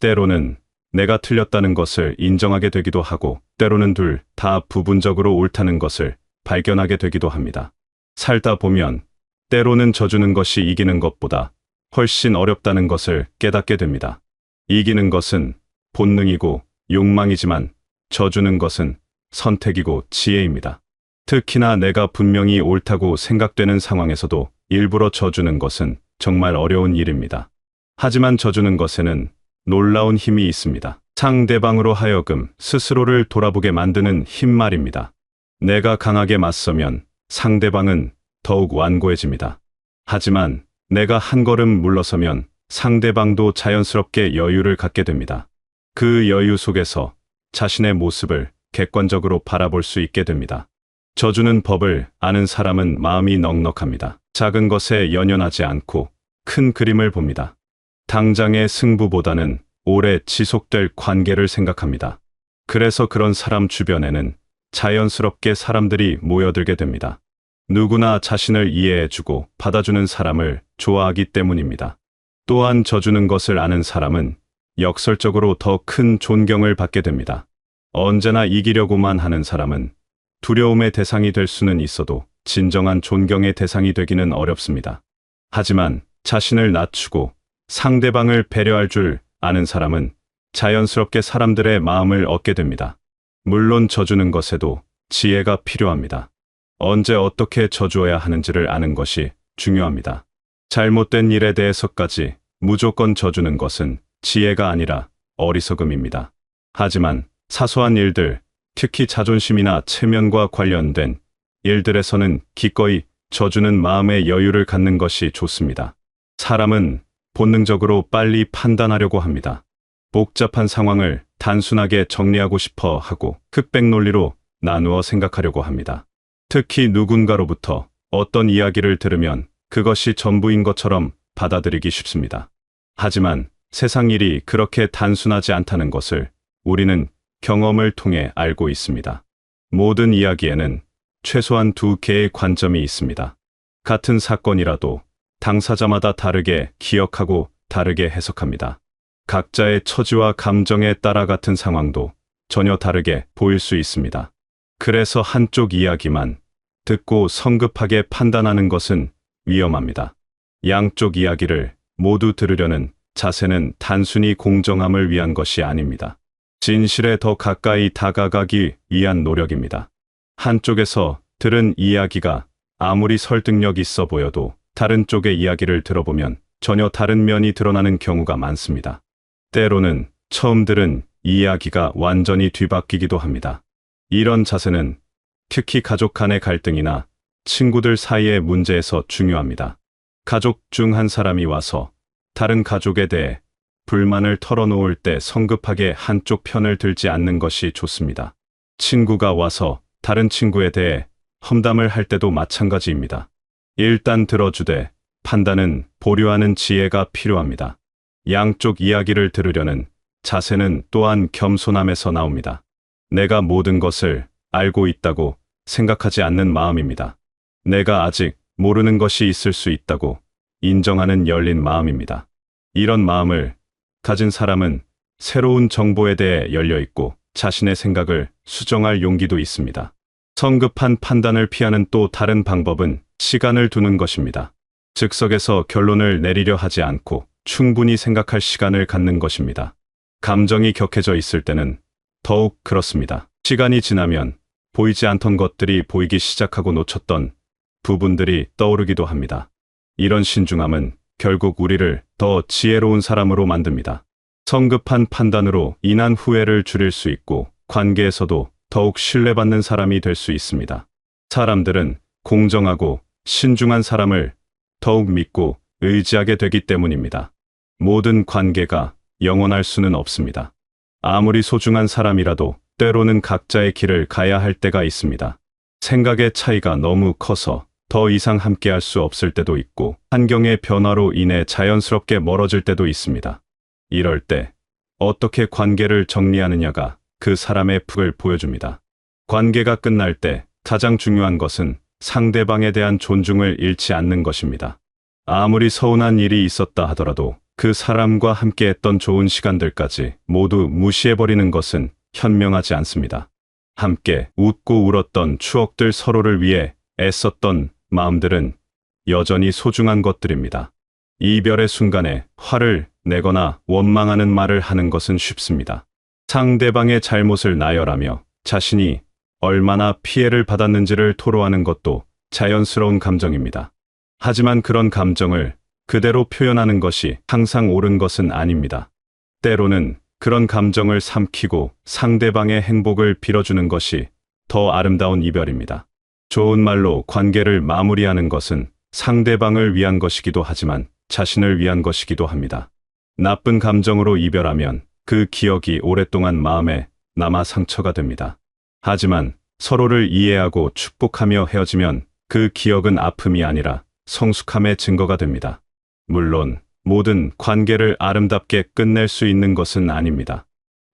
때로는 내가 틀렸다는 것을 인정하게 되기도 하고 때로는 둘 다 부분적으로 옳다는 것을 발견하게 되기도 합니다. 살다 보면 때로는 져주는 것이 이기는 것보다 훨씬 어렵다는 것을 깨닫게 됩니다. 이기는 것은 본능이고 욕망이지만 져주는 것은 선택이고 지혜입니다. 특히나 내가 분명히 옳다고 생각되는 상황에서도 일부러 져주는 것은 정말 어려운 일입니다. 하지만 져주는 것에는 놀라운 힘이 있습니다. 상대방으로 하여금 스스로를 돌아보게 만드는 힘 말입니다. 내가 강하게 맞서면 상대방은 더욱 완고해집니다. 하지만 내가 한 걸음 물러서면 상대방도 자연스럽게 여유를 갖게 됩니다. 그 여유 속에서 자신의 모습을 객관적으로 바라볼 수 있게 됩니다. 져주는 법을 아는 사람은 마음이 넉넉합니다. 작은 것에 연연하지 않고 큰 그림을 봅니다. 당장의 승부보다는 오래 지속될 관계를 생각합니다. 그래서 그런 사람 주변에는 자연스럽게 사람들이 모여들게 됩니다. 누구나 자신을 이해해주고 받아주는 사람을 좋아하기 때문입니다. 또한 져주는 것을 아는 사람은 역설적으로 더 큰 존경을 받게 됩니다. 언제나 이기려고만 하는 사람은 두려움의 대상이 될 수는 있어도 진정한 존경의 대상이 되기는 어렵습니다. 하지만 자신을 낮추고 상대방을 배려할 줄 아는 사람은 자연스럽게 사람들의 마음을 얻게 됩니다. 물론 져주는 것에도 지혜가 필요합니다. 언제 어떻게 져주어야 하는지를 아는 것이 중요합니다. 잘못된 일에 대해서까지 무조건 져주는 것은 지혜가 아니라 어리석음입니다. 하지만 사소한 일들, 특히 자존심이나 체면과 관련된 일들에서는 기꺼이 져주는 마음의 여유를 갖는 것이 좋습니다. 사람은 본능적으로 빨리 판단하려고 합니다. 복잡한 상황을 단순하게 정리하고 싶어 하고 흑백 논리로 나누어 생각하려고 합니다. 특히 누군가로부터 어떤 이야기를 들으면 그것이 전부인 것처럼 받아들이기 쉽습니다. 하지만 세상 일이 그렇게 단순하지 않다는 것을 우리는 경험을 통해 알고 있습니다. 모든 이야기에는 최소한 두 개의 관점이 있습니다. 같은 사건이라도 당사자마다 다르게 기억하고 다르게 해석합니다. 각자의 처지와 감정에 따라 같은 상황도 전혀 다르게 보일 수 있습니다. 그래서 한쪽 이야기만 듣고 성급하게 판단하는 것은 위험합니다. 양쪽 이야기를 모두 들으려는 자세는 단순히 공정함을 위한 것이 아닙니다. 진실에 더 가까이 다가가기 위한 노력입니다. 한쪽에서 들은 이야기가 아무리 설득력 있어 보여도 다른 쪽의 이야기를 들어보면 전혀 다른 면이 드러나는 경우가 많습니다. 때로는 처음 들은 이야기가 완전히 뒤바뀌기도 합니다. 이런 자세는 특히 가족 간의 갈등이나 친구들 사이의 문제에서 중요합니다. 가족 중 한 사람이 와서 다른 가족에 대해 불만을 털어놓을 때 성급하게 한쪽 편을 들지 않는 것이 좋습니다. 친구가 와서 다른 친구에 대해 험담을 할 때도 마찬가지입니다. 일단 들어주되 판단은 보류하는 지혜가 필요합니다. 양쪽 이야기를 들으려는 자세는 또한 겸손함에서 나옵니다. 내가 모든 것을 알고 있다고 생각하지 않는 마음입니다. 내가 아직 모르는 것이 있을 수 있다고 인정하는 열린 마음입니다. 이런 마음을 가진 사람은 새로운 정보에 대해 열려 있고 자신의 생각을 수정할 용기도 있습니다. 성급한 판단을 피하는 또 다른 방법은 시간을 두는 것입니다. 즉석에서 결론을 내리려 하지 않고 충분히 생각할 시간을 갖는 것입니다. 감정이 격해져 있을 때는 더욱 그렇습니다. 시간이 지나면 보이지 않던 것들이 보이기 시작하고 놓쳤던 부분들이 떠오르기도 합니다. 이런 신중함은 결국 우리를 더 지혜로운 사람으로 만듭니다. 성급한 판단으로 인한 후회를 줄일 수 있고 관계에서도 더욱 신뢰받는 사람이 될 수 있습니다. 사람들은 공정하고 신중한 사람을 더욱 믿고 의지하게 되기 때문입니다. 모든 관계가 영원할 수는 없습니다. 아무리 소중한 사람이라도 때로는 각자의 길을 가야 할 때가 있습니다. 생각의 차이가 너무 커서 더 이상 함께할 수 없을 때도 있고 환경의 변화로 인해 자연스럽게 멀어질 때도 있습니다. 이럴 때 어떻게 관계를 정리하느냐가 그 사람의 푹을 보여줍니다. 관계가 끝날 때 가장 중요한 것은 상대방에 대한 존중을 잃지 않는 것입니다. 아무리 서운한 일이 있었다 하더라도 그 사람과 함께했던 좋은 시간들까지 모두 무시해버리는 것은 현명하지 않습니다. 함께 웃고 울었던 추억들, 서로를 위해 애썼던 마음들은 여전히 소중한 것들입니다. 이별의 순간에 화를 내거나 원망하는 말을 하는 것은 쉽습니다. 상대방의 잘못을 나열하며 자신이 얼마나 피해를 받았는지를 토로하는 것도 자연스러운 감정입니다. 하지만 그런 감정을 그대로 표현하는 것이 항상 옳은 것은 아닙니다. 때로는 그런 감정을 삼키고 상대방의 행복을 빌어주는 것이 더 아름다운 이별입니다. 좋은 말로 관계를 마무리하는 것은 상대방을 위한 것이기도 하지만 자신을 위한 것이기도 합니다. 나쁜 감정으로 이별하면 그 기억이 오랫동안 마음에 남아 상처가 됩니다. 하지만 서로를 이해하고 축복하며 헤어지면 그 기억은 아픔이 아니라 성숙함의 증거가 됩니다. 물론 모든 관계를 아름답게 끝낼 수 있는 것은 아닙니다.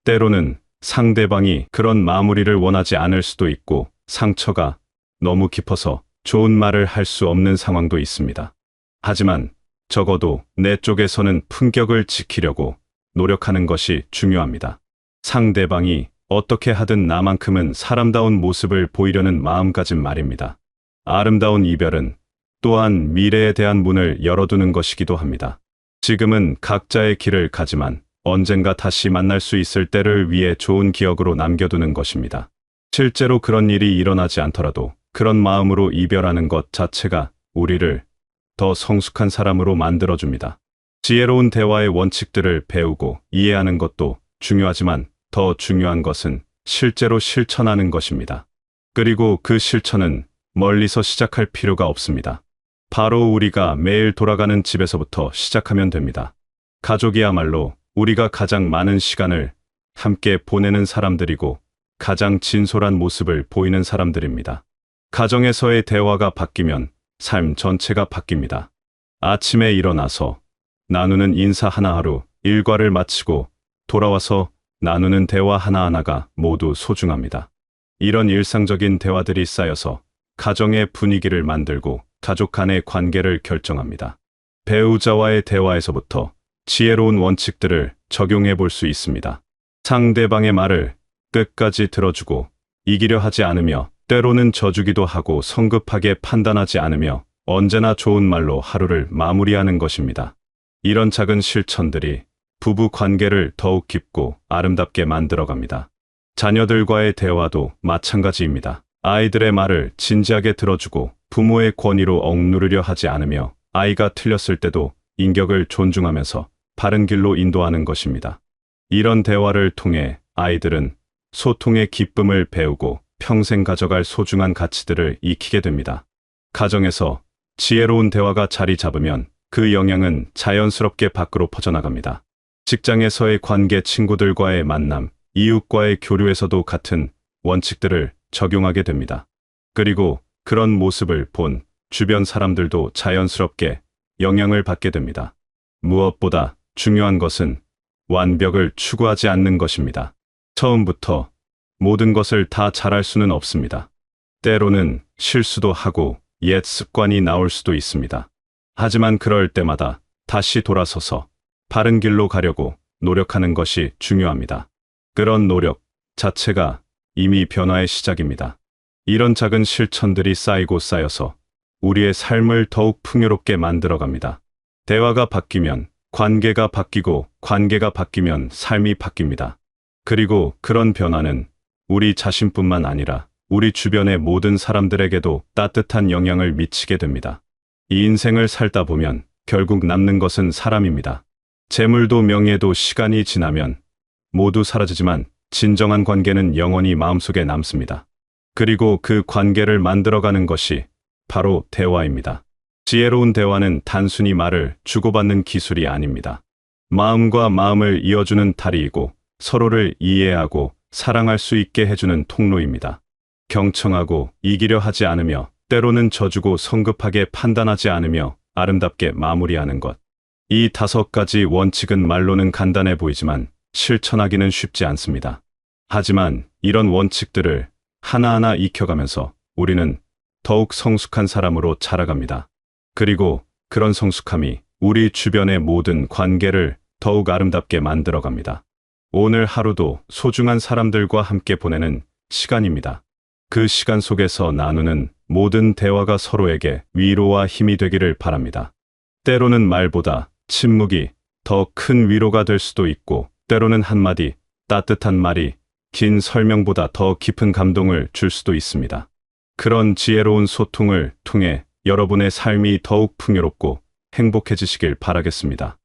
때로는 상대방이 그런 마무리를 원하지 않을 수도 있고 상처가 너무 깊어서 좋은 말을 할 수 없는 상황도 있습니다. 하지만 적어도 내 쪽에서는 품격을 지키려고 노력하는 것이 중요합니다. 상대방이 어떻게 하든 나만큼은 사람다운 모습을 보이려는 마음가짐 말입니다. 아름다운 이별은 또한 미래에 대한 문을 열어두는 것이기도 합니다. 지금은 각자의 길을 가지만 언젠가 다시 만날 수 있을 때를 위해 좋은 기억으로 남겨두는 것입니다. 실제로 그런 일이 일어나지 않더라도 그런 마음으로 이별하는 것 자체가 우리를 더 성숙한 사람으로 만들어줍니다. 지혜로운 대화의 원칙들을 배우고 이해하는 것도 중요하지만 더 중요한 것은 실제로 실천하는 것입니다. 그리고 그 실천은 멀리서 시작할 필요가 없습니다. 바로 우리가 매일 돌아가는 집에서부터 시작하면 됩니다. 가족이야말로 우리가 가장 많은 시간을 함께 보내는 사람들이고 가장 진솔한 모습을 보이는 사람들입니다. 가정에서의 대화가 바뀌면 삶 전체가 바뀝니다. 아침에 일어나서 나누는 인사 하나하루, 일과를 마치고 돌아와서 나누는 대화 하나하나가 모두 소중합니다. 이런 일상적인 대화들이 쌓여서 가정의 분위기를 만들고 가족 간의 관계를 결정합니다. 배우자와의 대화에서부터 지혜로운 원칙들을 적용해 볼 수 있습니다. 상대방의 말을 끝까지 들어주고 이기려 하지 않으며 때로는 져주기도 하고 성급하게 판단하지 않으며 언제나 좋은 말로 하루를 마무리하는 것입니다. 이런 작은 실천들이 부부 관계를 더욱 깊고 아름답게 만들어갑니다. 자녀들과의 대화도 마찬가지입니다. 아이들의 말을 진지하게 들어주고 부모의 권위로 억누르려 하지 않으며 아이가 틀렸을 때도 인격을 존중하면서 바른 길로 인도하는 것입니다. 이런 대화를 통해 아이들은 소통의 기쁨을 배우고 평생 가져갈 소중한 가치들을 익히게 됩니다. 가정에서 지혜로운 대화가 자리 잡으면 그 영향은 자연스럽게 밖으로 퍼져나갑니다. 직장에서의 관계, 친구들과의 만남, 이웃과의 교류에서도 같은 원칙들을 적용하게 됩니다. 그리고 그런 모습을 본 주변 사람들도 자연스럽게 영향을 받게 됩니다. 무엇보다 중요한 것은 완벽을 추구하지 않는 것입니다. 처음부터 모든 것을 다 잘할 수는 없습니다. 때로는 실수도 하고 옛 습관이 나올 수도 있습니다. 하지만 그럴 때마다 다시 돌아서서 바른 길로 가려고 노력하는 것이 중요합니다. 그런 노력 자체가 이미 변화의 시작입니다. 이런 작은 실천들이 쌓이고 쌓여서 우리의 삶을 더욱 풍요롭게 만들어갑니다. 대화가 바뀌면 관계가 바뀌고 관계가 바뀌면 삶이 바뀝니다. 그리고 그런 변화는 우리 자신뿐만 아니라 우리 주변의 모든 사람들에게도 따뜻한 영향을 미치게 됩니다. 이 인생을 살다 보면 결국 남는 것은 사람입니다. 재물도 명예도 시간이 지나면 모두 사라지지만 진정한 관계는 영원히 마음속에 남습니다. 그리고 그 관계를 만들어가는 것이 바로 대화입니다. 지혜로운 대화는 단순히 말을 주고받는 기술이 아닙니다. 마음과 마음을 이어주는 다리이고 서로를 이해하고 사랑할 수 있게 해주는 통로입니다. 경청하고 이기려 하지 않으며 때로는 져주고 성급하게 판단하지 않으며 아름답게 마무리하는 것. 이 5가지 원칙은 말로는 간단해 보이지만 실천하기는 쉽지 않습니다. 하지만 이런 원칙들을 하나하나 익혀가면서 우리는 더욱 성숙한 사람으로 자라갑니다. 그리고 그런 성숙함이 우리 주변의 모든 관계를 더욱 아름답게 만들어갑니다. 오늘 하루도 소중한 사람들과 함께 보내는 시간입니다. 그 시간 속에서 나누는 모든 대화가 서로에게 위로와 힘이 되기를 바랍니다. 때로는 말보다 침묵이 더 큰 위로가 될 수도 있고 때로는 한마디 따뜻한 말이 긴 설명보다 더 깊은 감동을 줄 수도 있습니다. 그런 지혜로운 소통을 통해 여러분의 삶이 더욱 풍요롭고 행복해지시길 바라겠습니다.